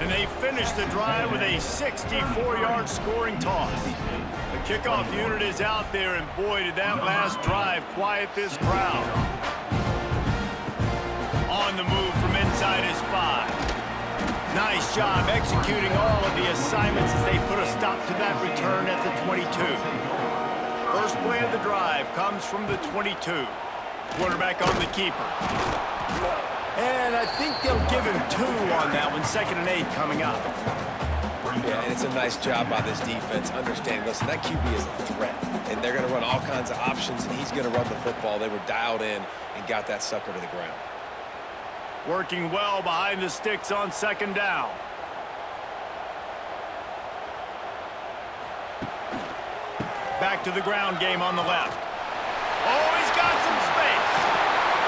[SPEAKER 1] And they finish the drive with a 64-yard scoring toss. The kickoff unit is out there, and boy, did that last drive quiet this crowd. On the move from inside his 5. Nice job executing all of the assignments as they put a stop to that return at the 22. First play of the drive comes from the 22. Quarterback on the keeper. And I think they'll give him 2 on that one. 2nd and 8 coming up.
[SPEAKER 3] Yeah, and it's a nice job by this defense. Understand, listen, that QB is a threat. And they're going to run all kinds of options, and he's going to run the football. They were dialed in and got that sucker to the ground.
[SPEAKER 1] Working well behind the sticks on 2nd down. Back to the ground game on the left. Oh, he's got some space.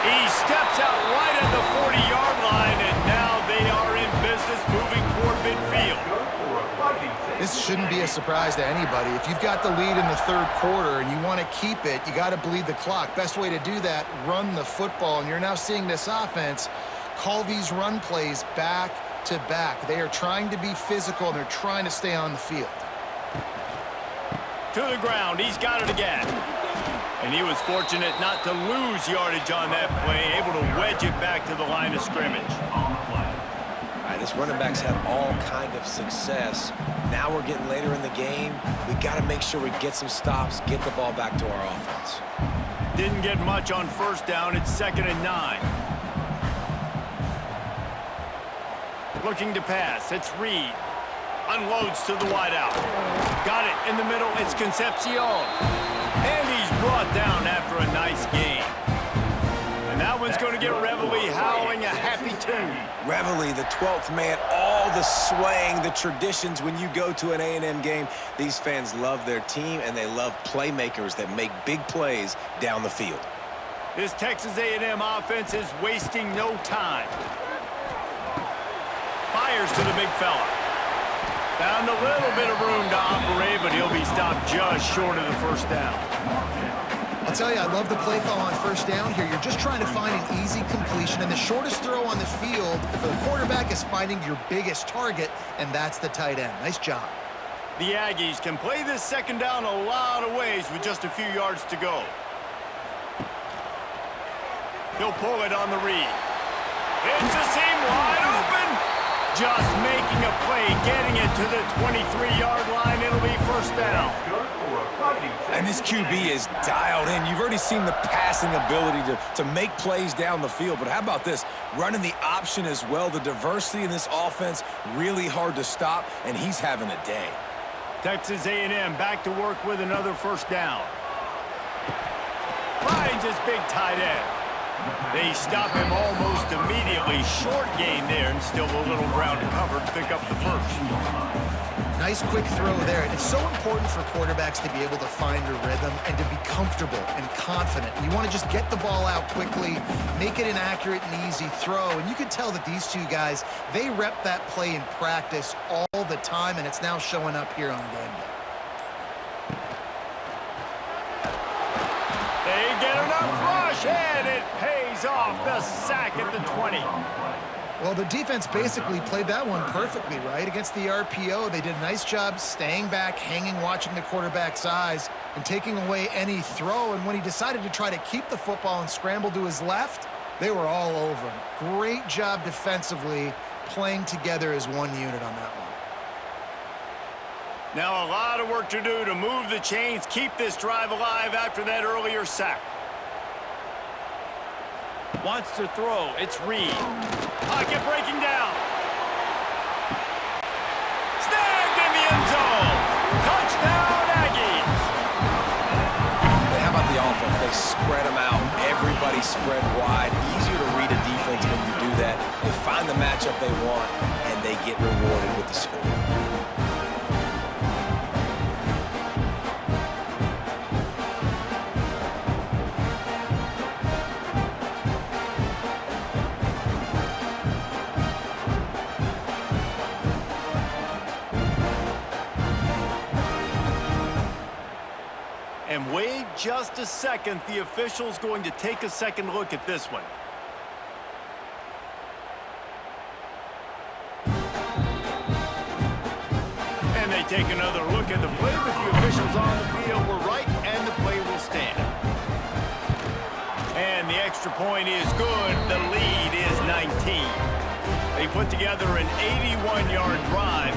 [SPEAKER 1] He steps out right at the 40-yard line, and now they are in business moving toward midfield.
[SPEAKER 2] This shouldn't be a surprise to anybody. If you've got the lead in the 3rd quarter and you want to keep it, you got to bleed the clock. Best way to do that, run the football. And you're now seeing this offense call these run plays back to back. They are trying to be physical, and they're trying to stay on the field.
[SPEAKER 1] To the ground, he's got it again. And he was fortunate not to lose yardage on that play, able to wedge it back to the line of scrimmage.
[SPEAKER 4] On the play.
[SPEAKER 3] All right, this running back's had all kind of success. Now we're getting later in the game. We got to make sure we get some stops, get the ball back to our offense.
[SPEAKER 1] Didn't get much on 1st down. It's 2nd and 9. Looking to pass. It's Reed. Unloads to the wideout. Got it in the middle. It's Concepcion. And he's brought down after a nice game. And that one's going to get Reveille howling a happy tune.
[SPEAKER 3] Reveille, the 12th man, all the swaying, the traditions when you go to an A&M game. These fans love their team, and they love playmakers that make big plays down the field.
[SPEAKER 1] This Texas A&M offense is wasting no time. Fires to the big fella. Found a little bit of room to operate, but he'll be stopped just short of the first down.
[SPEAKER 2] I'll tell you, I love the play call on first down here. You're just trying to find an easy completion, and the shortest throw on the field for the quarterback is finding your biggest target, and that's the tight end. Nice job.
[SPEAKER 1] The Aggies can play this second down a lot of ways with just a few yards to go. He'll pull it on the read. It's a seam wide open. Just making a play, getting it to the 23-yard line. It'll be first down.
[SPEAKER 3] And this QB is dialed in. You've already seen the passing ability to make plays down the field. But how about this? Running the option as well. The diversity in this offense, really hard to stop, and he's having a day.
[SPEAKER 1] Texas A&M back to work with another first down. Finds his big tight end. They stop him almost immediately. Short gain there, and still a little ground to cover to pick up the first.
[SPEAKER 2] Nice quick throw there. And it's so important for quarterbacks to be able to find a rhythm and to be comfortable and confident. You want to just get the ball out quickly, make it an accurate and easy throw. And you can tell that these two guys, they rep that play in practice all the time, and it's now showing up here on game day.
[SPEAKER 1] They get enough rush, and it pays off. The sack at the 20.
[SPEAKER 2] Well, the defense basically played that one perfectly, right? Against the RPO, they did a nice job staying back, hanging, watching the quarterback's eyes, and taking away any throw. And when he decided to try to keep the football and scramble to his left, they were all over him. Great job defensively, playing together as one unit on that one.
[SPEAKER 1] Now a lot of work to do to move the chains, keep this drive alive after that earlier sack. Wants to throw. It's Reed. Pocket breaking down. Snagged in the end zone. Touchdown, Aggies.
[SPEAKER 3] And how about the offense? They spread them out. Everybody spread wide. Easier to read a defense when you do that. They find the matchup they want, and they get rewarded with the score.
[SPEAKER 1] And wait just a second. The official's going to take a second look at this one. And they take another look at the play with the officials on the field. We're right, and the play will stand. And the extra point is good. The lead is 19. They put together an 81-yard drive,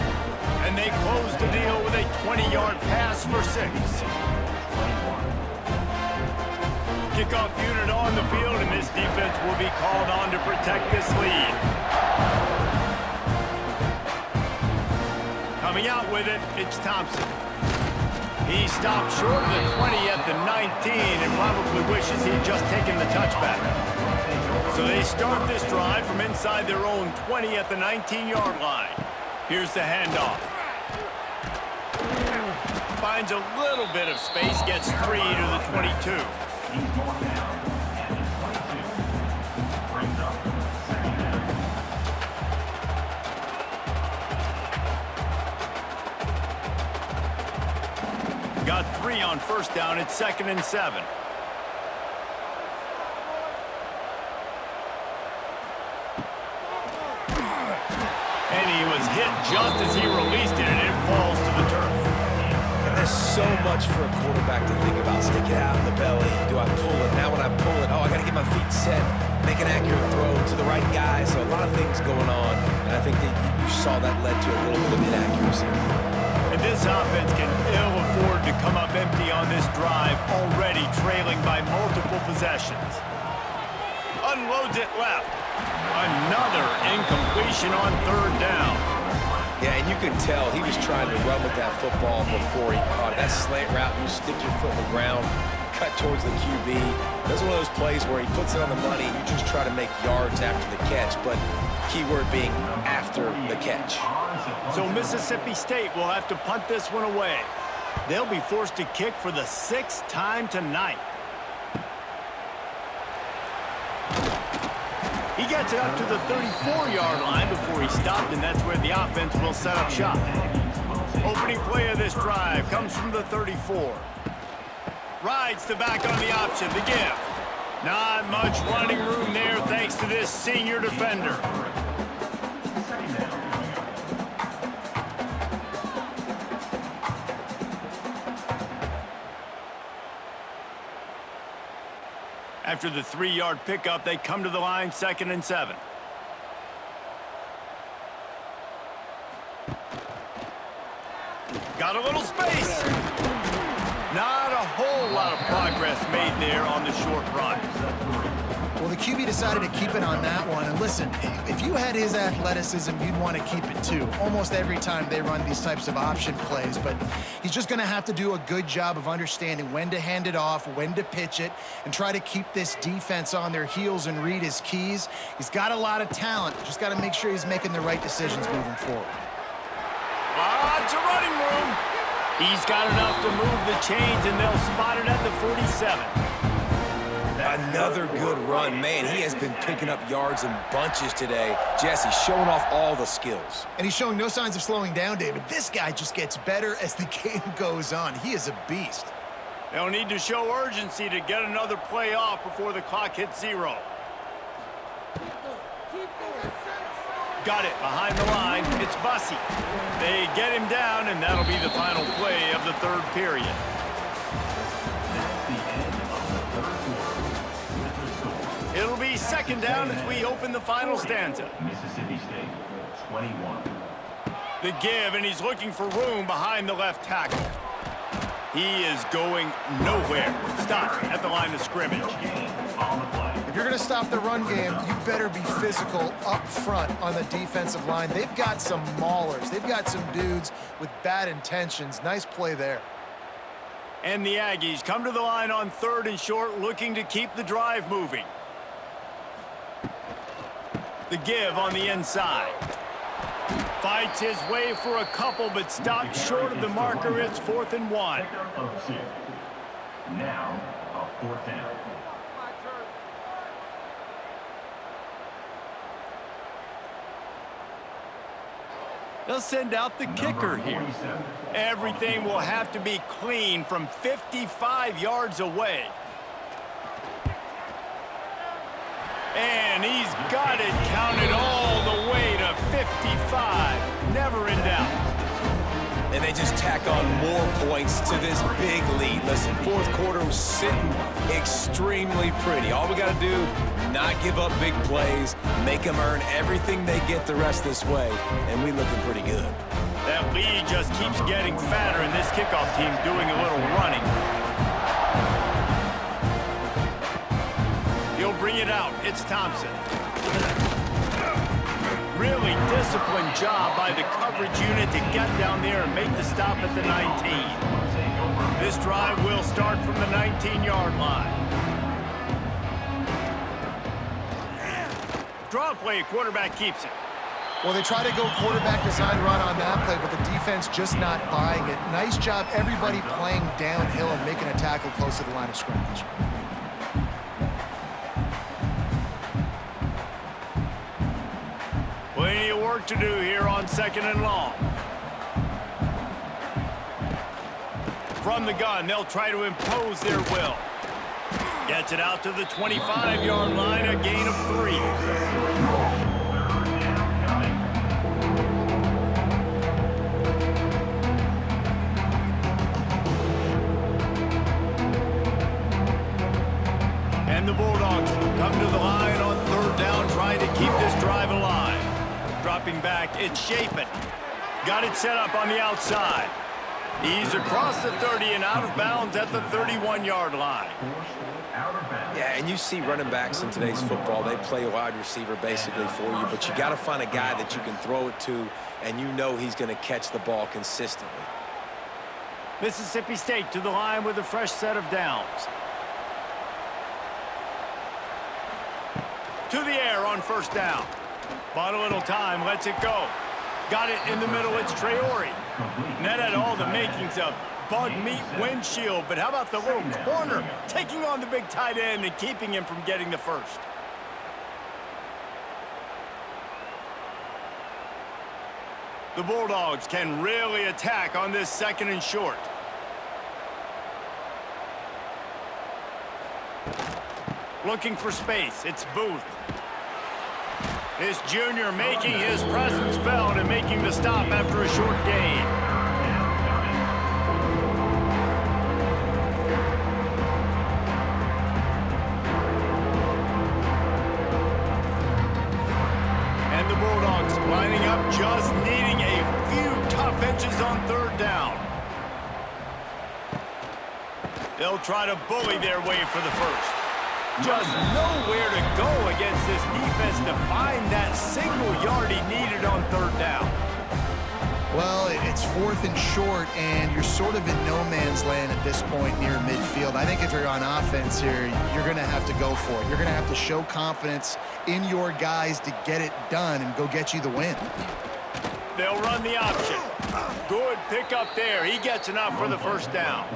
[SPEAKER 1] and they close the deal with a 20-yard pass for 6. Kickoff unit on the field, and this defense will be called on to protect this lead. Coming out with it, it's Thompson. He stopped short of the 20 at the 19 and probably wishes he'd just taken the touchback. So they start this drive from inside their own 20 at the 19-yard line. Here's the handoff. Finds a little bit of space, gets 3 to the 22.
[SPEAKER 4] He's going down at the 22. Brings up second down.
[SPEAKER 1] Got 3 on first down. It's 2nd and 7. And he was hit just as he released it, and it falls to the turf.
[SPEAKER 3] And there's so much for a quarterback to think about. Stick it out in the belly. Do I pull it? Now when I pull it, oh, I got to get my feet set, make an accurate throw to the right guy. So a lot of things going on, and I think that you saw that led to a little bit of inaccuracy.
[SPEAKER 1] And this offense can ill afford to come up empty on this drive, already trailing by multiple possessions. Unloads it left. Another incompletion on 3rd down.
[SPEAKER 3] Yeah, and you can tell he was trying to run with that football before he caught it. That slant route, you stick your foot in the ground, cut towards the QB. That's one of those plays where he puts it on the money and you just try to make yards after the catch, but key word being after the catch.
[SPEAKER 1] So Mississippi State will have to punt this one away. They'll be forced to kick for the 6th time tonight. He gets it up to the 34-yard line before he stopped, and that's where the offense will set up shop. this drive comes from the 34. Rides the back on the option, the give. Not much running room there thanks to this senior defender. After the 3-yard pickup, they come to the line 2nd and 7. Got a little space. Not a whole lot of progress made there on the short run.
[SPEAKER 2] Well, the QB decided to keep it on that one. And listen, if you had his athleticism, you'd want to keep it too. Almost every time they run these types of option plays. But he's just going to have to do a good job of understanding when to hand it off, when to pitch it, and try to keep this defense on their heels and read his keys. He's got a lot of talent. Just got to make sure he's making the right decisions moving forward.
[SPEAKER 1] Lots of running room. He's got enough to move the chains, and they'll spot it at the 47.
[SPEAKER 3] Another good run. Man, he has been picking up yards in bunches today. Jesse showing off all the skills.
[SPEAKER 2] And he's showing no signs of slowing down, David. This guy just gets better as the game goes on. He is a beast.
[SPEAKER 1] They'll need to show urgency to get another play off before the clock hits 0. Got it behind the line. It's Bussey. They get him down, and that'll be the final play of the 3rd period. It'll be 2nd down as we open the final stanza.
[SPEAKER 4] Mississippi State, 21.
[SPEAKER 1] The give, and he's looking for room behind the left tackle. He is going nowhere. Stop at the line of scrimmage.
[SPEAKER 2] If you're going to stop the run game, you better be physical up front on the defensive line. They've got some maulers. They've got some dudes with bad intentions. Nice play there.
[SPEAKER 1] And the Aggies come to the line on 3rd and short, looking to keep the drive moving. The give on the inside. Fights his way for a couple, but stops short of the marker. It's 4th and 1.
[SPEAKER 4] Now, a 4th down.
[SPEAKER 1] They'll send out the kicker here. Everything will have to be clean from 55 yards away. And he's got it counted all the way to 55. Never in doubt.
[SPEAKER 3] And they just tack on more points to this big lead. Listen, 4th quarter was sitting extremely pretty. All we got to do, not give up big plays, make them earn everything they get the rest this way, and we looking pretty good.
[SPEAKER 1] That lead just keeps getting fatter, and this kickoff team doing a little running. He'll bring it out. It's Thompson. Really disciplined job by the coverage unit to get down there and make the stop at the 19. This drive will start from the 19-yard line. Draw play, quarterback keeps it.
[SPEAKER 2] Well, they try to go quarterback design run on that play, but the defense just not buying it. Nice job, everybody playing downhill and making a tackle close to the line of scrimmage.
[SPEAKER 1] Plenty of work to do here on 2nd and long. From the gun, they'll try to impose their will. Gets it out to the 25-yard line, a gain of 3. And the Bulldogs come to the line on 3rd down, trying to keep this drive alive. Dropping back, it's Chapin. Got it set up on the outside. He's across the 30 and out of bounds at the 31-yard line.
[SPEAKER 3] Yeah, and you see running backs in today's football, they play wide receiver basically for you, but you got to find a guy that you can throw it to, and you know he's going to catch the ball consistently.
[SPEAKER 1] Mississippi State to the line with a fresh set of downs. To the air on 1st down. Bought a little time, lets it go. Got it in the middle, it's Traore. And that had all the makings of bug meat windshield, but how about the little corner taking on the big tight end and keeping him from getting the first? The Bulldogs can really attack on this 2nd and short. Looking for space. It's Booth. This junior making his presence felt and making the stop after a short gain. And the Bulldogs lining up, just needing a few tough inches on 3rd down. They'll try to bully their way for the first. Just nowhere to go against this defense to find that single yard he needed on 3rd down.
[SPEAKER 2] Well, it's 4th and short, and you're sort of in no man's land at this point near midfield. I think if you're on offense here, you're going to have to go for it. You're going to have to show confidence in your guys to get it done and go get you the win.
[SPEAKER 1] They'll run the option. Good pickup there. He gets enough for the 1st down.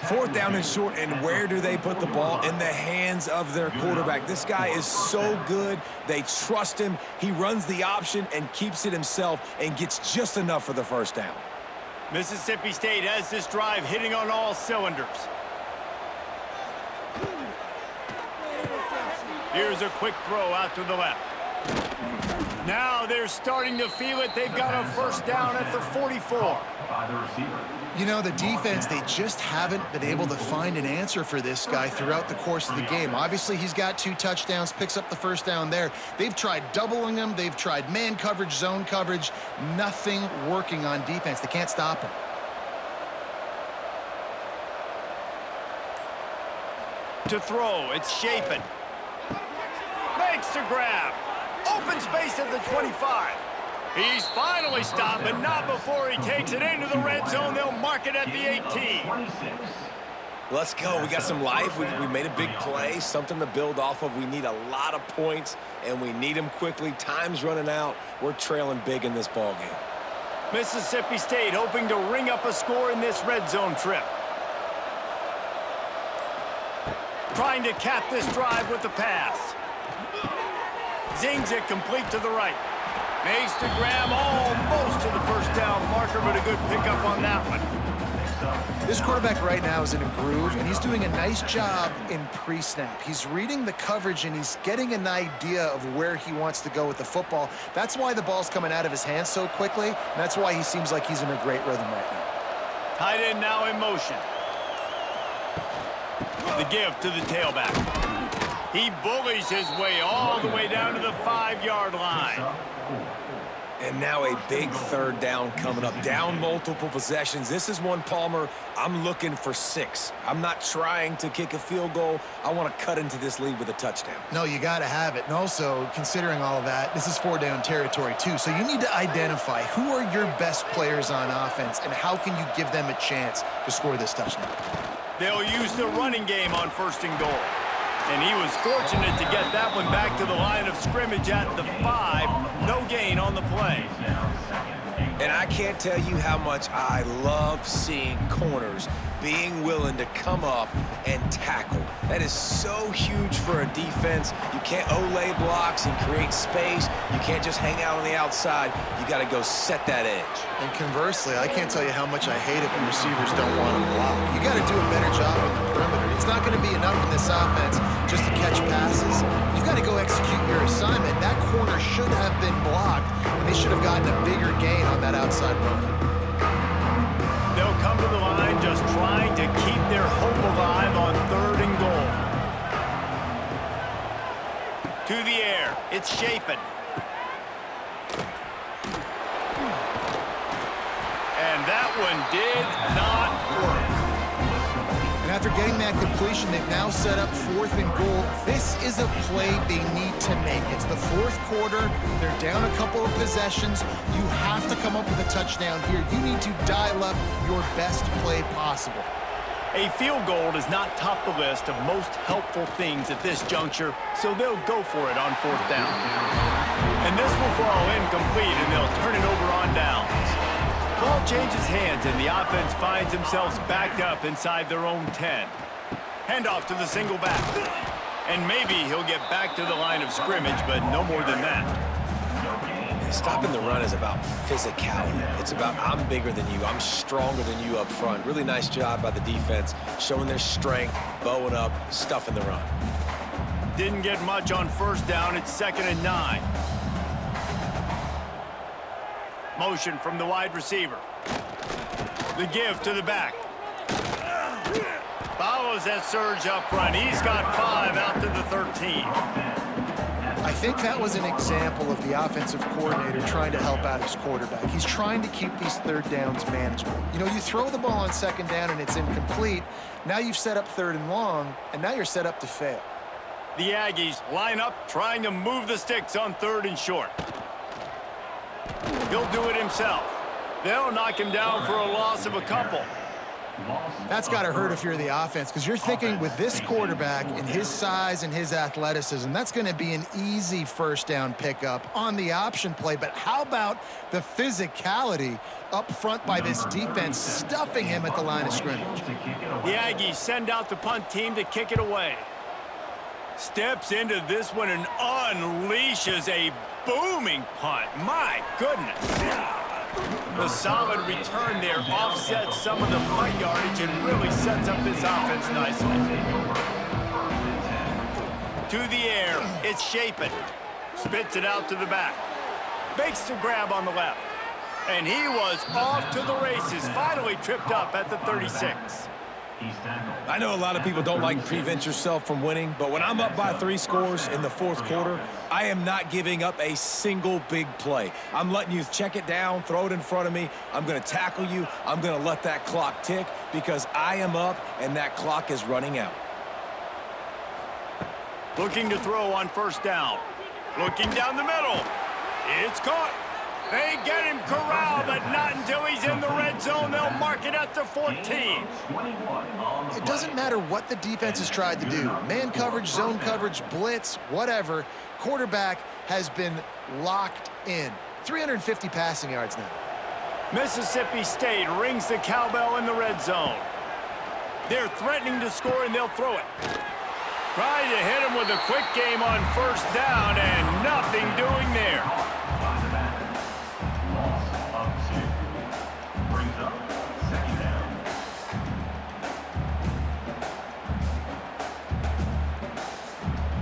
[SPEAKER 3] 4th down and short, and where do they put the ball? In the hands of their quarterback. This guy is so good. They trust him. He runs the option and keeps it himself and gets just enough for the 1st down.
[SPEAKER 1] Mississippi State has this drive hitting on all cylinders. Here's a quick throw out to the left. Now they're starting to feel it. They've got a 1st down at the 44.
[SPEAKER 2] You know, the defense, they just haven't been able to find an answer for this guy throughout the course of the game. Obviously, he's got 2 touchdowns, picks up the 1st down there. They've tried doubling him. They've tried man coverage, zone coverage. Nothing working on defense. They can't stop him.
[SPEAKER 1] To throw, it's Shapen. Makes the grab. Open space at the 25. He's finally stopped, but not before he takes it into the red zone. They'll mark it at the 18.
[SPEAKER 3] Let's go. We got some life. We made a big play, something to build off of. We need a lot of points, and we need them quickly. Time's running out. We're trailing big in this ball game.
[SPEAKER 1] Mississippi State hoping to ring up a score in this red zone trip. Trying to cap this drive with the pass. Zings it complete to the right. Makes the grab almost to the 1st down marker, but a good pickup on that one.
[SPEAKER 2] This quarterback right now is in a groove, and he's doing a nice job in pre-snap. He's reading the coverage, and he's getting an idea of where he wants to go with the football. That's why the ball's coming out of his hands so quickly, and that's why he seems like he's in a great rhythm right now.
[SPEAKER 1] Tight end now in motion. The give to the tailback. He bullies his way all the way down to the 5-yard line.
[SPEAKER 3] And now a big 3rd down coming up. Down multiple possessions. This is one, Palmer, I'm looking for 6. I'm not trying to kick a field goal. I want to cut into this lead with a touchdown.
[SPEAKER 2] No, you got to have it. And also, considering all of that, this is 4-down territory too. So you need to identify who are your best players on offense and how can you give them a chance to score this touchdown.
[SPEAKER 1] They'll use the running game on 1st and goal. And he was fortunate to get that one back to the line of scrimmage at the 5. No gain on the play.
[SPEAKER 3] And I can't tell you how much I love seeing corners being willing to come up and tackle. That is so huge for a defense. You can't olay blocks and create space. You can't just hang out on the outside. You got to go set that edge.
[SPEAKER 2] And conversely, I can't tell you how much I hate it when receivers don't want to block. You got to do a better job on the perimeter. It's not going to be enough in this offense just to catch passes. You've got to go execute your assignment. That corner should have been blocked, and they should have gotten a bigger gain on that outside run.
[SPEAKER 1] They'll come to the line just trying to keep their hope alive on 3rd and goal. To the air, it's Shapen. And that one did not work.
[SPEAKER 2] And after getting that completion, they've now set up 4th and goal. This is a play they need to make. It's the 4th quarter. They're down a couple of possessions. You have to come up with a touchdown here. You need to dial up your best play possible.
[SPEAKER 1] A field goal does not top the list of most helpful things at this juncture, so they'll go for it on 4th down. And this will fall incomplete, and they'll turn it over on downs. Ball changes hands, and the offense finds themselves backed up inside their own 10. Handoff to the single back. And maybe he'll get back to the line of scrimmage, but no more than that.
[SPEAKER 3] Stopping the run is about physicality. It's about I'm bigger than you. I'm stronger than you up front. Really nice job by the defense, showing their strength, bowing up, stuffing the run.
[SPEAKER 1] Didn't get much on first down. It's 2nd and 9. Motion from the wide receiver. The give to the back. Follows that surge up front. He's got 5 out to the 13.
[SPEAKER 2] I think that was an example of the offensive coordinator trying to help out his quarterback. He's trying to keep these third downs manageable. You know, you throw the ball on 2nd down and it's incomplete. Now you've set up 3rd and long, and now you're set up to fail.
[SPEAKER 1] The Aggies line up, trying to move the sticks on 3rd and short. He'll do it himself. They'll knock him down for a loss of a couple.
[SPEAKER 2] That's got to hurt if you're the offense, because you're thinking with this quarterback and his size and his athleticism, that's going to be an easy 1st down pickup on the option play. But how about the physicality up front by this defense, stuffing him at the line of scrimmage?
[SPEAKER 1] The Aggies send out the punt team to kick it away. Steps into this one and unleashes a booming punt. My goodness. The solid return there offsets some of the punt yardage and really sets up this offense nicely. To the air, it's Shapen. Spits it out to the back. Makes the grab on the left. And he was off to the races, finally tripped up at the 36.
[SPEAKER 3] I know a lot of people don't like to prevent yourself from winning, but when I'm up by 3 scores in the 4th quarter, I am not giving up a single big play. I'm letting you check it down, throw it in front of me. I'm going to tackle you. I'm going to let that clock tick because I am up and that clock is running out.
[SPEAKER 1] Looking to throw on 1st down. Looking down the middle. It's caught. They get him corralled, but not until he's in the red zone. They'll mark it at the 14.
[SPEAKER 2] It doesn't matter what the defense has tried to do. Man coverage, zone coverage, blitz, whatever. Quarterback has been locked in. 350 passing yards now.
[SPEAKER 1] Mississippi State rings the cowbell in the red zone. They're threatening to score, and they'll throw it. Trying to hit him with a quick game on 1st down, and nothing doing there.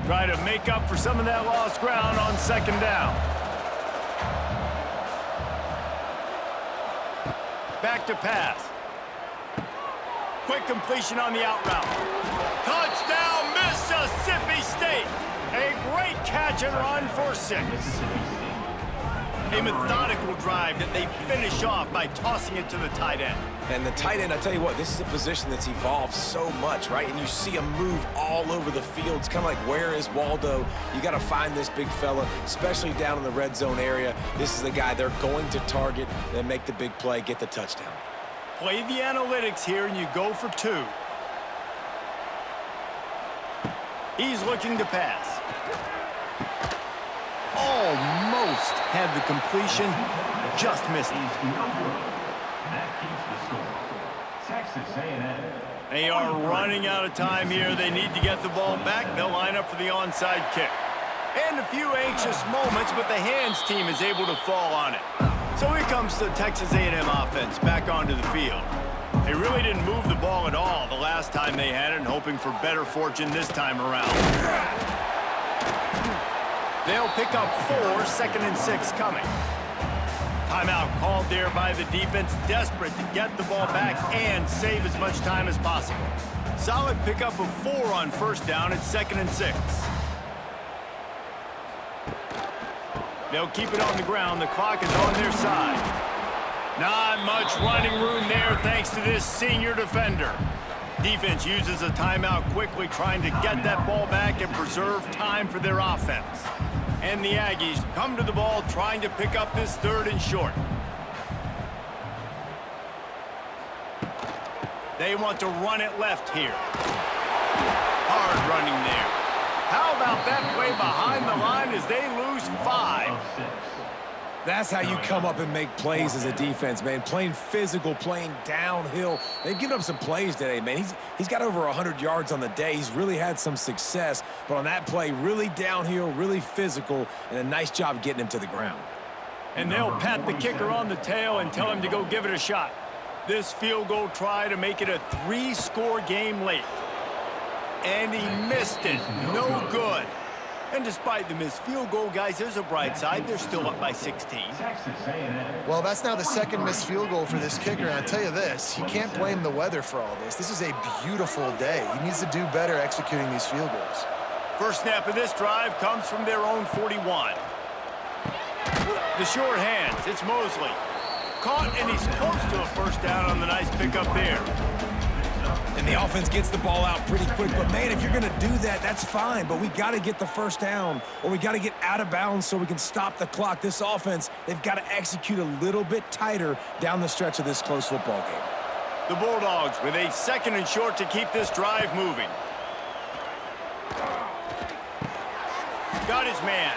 [SPEAKER 1] Try to make up for some of that lost ground on 2nd down. Back to pass. Quick completion on the out route. Touchdown, Mississippi State. A great catch and run for 6. A methodical drive that they finish off by tossing it to the tight end.
[SPEAKER 3] And the tight end, I tell you what, this is a position that's evolved so much, right? And you see him move all over the field. It's kind of like, where is Waldo? You got to find this big fella, especially down in the red zone area. This is the guy they're going to target and make the big play, get the touchdown.
[SPEAKER 1] Play the analytics here, and you go for 2. He's looking to pass. Almost had the completion, just missed it.
[SPEAKER 4] That keeps the score. Texas A&M.
[SPEAKER 1] They are running out of time here. They need to get the ball back. They'll line up for the onside kick. And a few anxious moments, but the hands team is able to fall on it. So here comes the Texas A&M offense back onto the field. They really didn't move the ball at all the last time they had it, and hoping for better fortune this time around. They'll pick up 4, 2nd and 6 coming. Timeout called there by the defense, desperate to get the ball back and save as much time as possible. Solid pickup of 4 on 1st down at 2nd and 6. They'll keep it on the ground. The clock is on their side. Not much running room there thanks to this senior defender. Defense uses a timeout quickly, trying to get that ball back and preserve time for their offense. And the Aggies come to the ball, trying to pick up this 3rd and short. They want to run it left here. Hard running there. How about that play behind the line as they lose 5?
[SPEAKER 3] That's how you come up and make plays as a defense, man. Playing physical, playing downhill. They've given up some plays today, man. He's got over 100 yards on the day. He's really had some success. But on that play, really downhill, really physical, and a nice job getting him to the ground.
[SPEAKER 1] And they'll pat the kicker on the tail and tell him to go give it a shot. This field goal try to make it a 3-score game late. And he missed it. No good. And despite the missed field goal, guys, there's a bright side. They're still up by 16.
[SPEAKER 2] Well, that's now the second missed field goal for this kicker. And I'll tell you this, you can't blame the weather for all this. This is a beautiful day. He needs to do better executing these field goals.
[SPEAKER 1] First snap of this drive comes from their own 41. The short hands, it's Mosley. Caught, and he's close to a first down on the nice pickup there.
[SPEAKER 3] And the offense gets the ball out pretty quick. But, man, if you're going to do that, that's fine. But we got to get the first down, or we got to get out of bounds so we can stop the clock. This offense, they've got to execute a little bit tighter down the stretch of this close football game.
[SPEAKER 1] The Bulldogs with a 2nd and short to keep this drive moving. Got his man.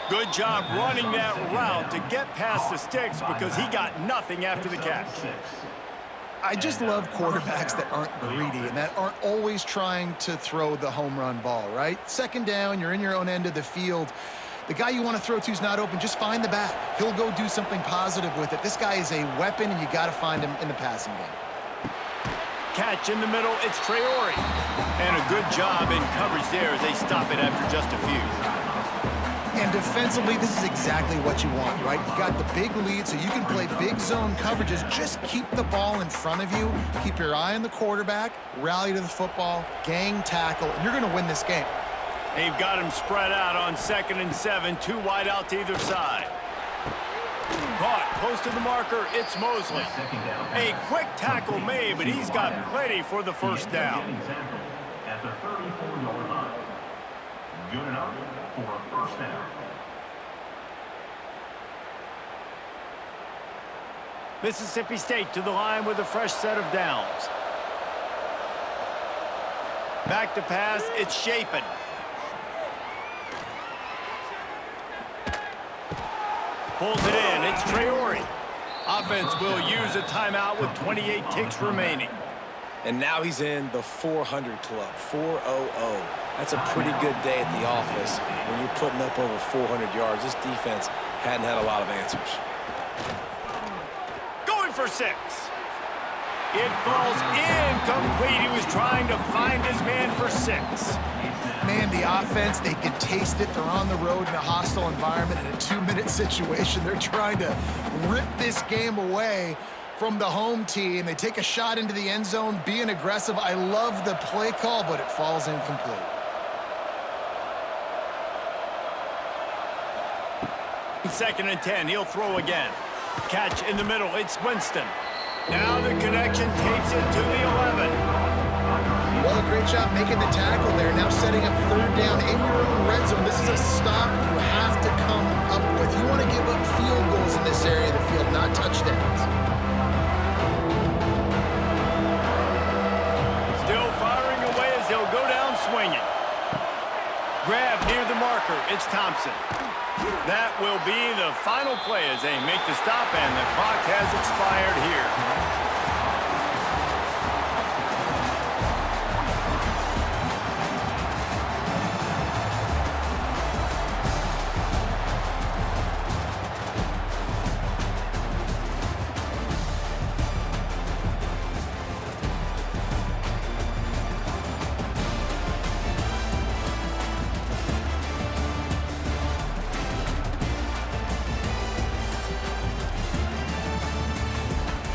[SPEAKER 1] Good job running that route to get past the sticks because he got nothing after the catch.
[SPEAKER 2] I just love quarterbacks that aren't greedy and that aren't always trying to throw the home run ball, right? 2nd down, you're in your own end of the field. The guy you want to throw to is not open. Just find the back. He'll go do something positive with it. This guy is a weapon, and you got to find him in the passing game.
[SPEAKER 1] Catch in the middle, it's Traore. And a good job in coverage there as they stop it after just a few.
[SPEAKER 2] And defensively, this is exactly what you want, right? You got the big lead, so you can play big zone coverages. Just keep the ball in front of you. Keep your eye on the quarterback. Rally to the football. Gang tackle. And you're going to win this game.
[SPEAKER 1] They've got him spread out on 2nd and 7. 2 wide out to either side. Caught close to the marker. It's Mosley. A quick tackle made, but he's got plenty for the first down.
[SPEAKER 4] At the 34-yard line. Good enough for a first down.
[SPEAKER 1] Mississippi State to the line with a fresh set of downs. Back to pass, it's Shapen. Pulls it in, it's Traore. Offense will use a timeout with 28 ticks remaining.
[SPEAKER 3] And now he's in the 400 club, 400. That's a pretty good day at the office when you're putting up over 400 yards. This defense hadn't had a lot of answers.
[SPEAKER 1] Going for 6. It falls incomplete. He was trying to find his man for 6.
[SPEAKER 2] Man, the offense, they can taste it. They're on the road in a hostile environment in a 2-minute situation. They're trying to rip this game away from the home team. They take a shot into the end zone, being aggressive. I love the play call, but it falls incomplete.
[SPEAKER 1] Second and 10, he'll throw again. Catch in the middle, it's Winston. Now the connection takes it to the 11.
[SPEAKER 2] Well, great job making the tackle there. Now setting up 3rd down in your own red zone. This is a stop you have to come up with. You want to give up field goals in this area of the field, not touchdowns.
[SPEAKER 1] Still firing away as they'll go down swinging. Grab near the marker, it's Thompson. That will be the final play as they make the stop, and the clock has expired here.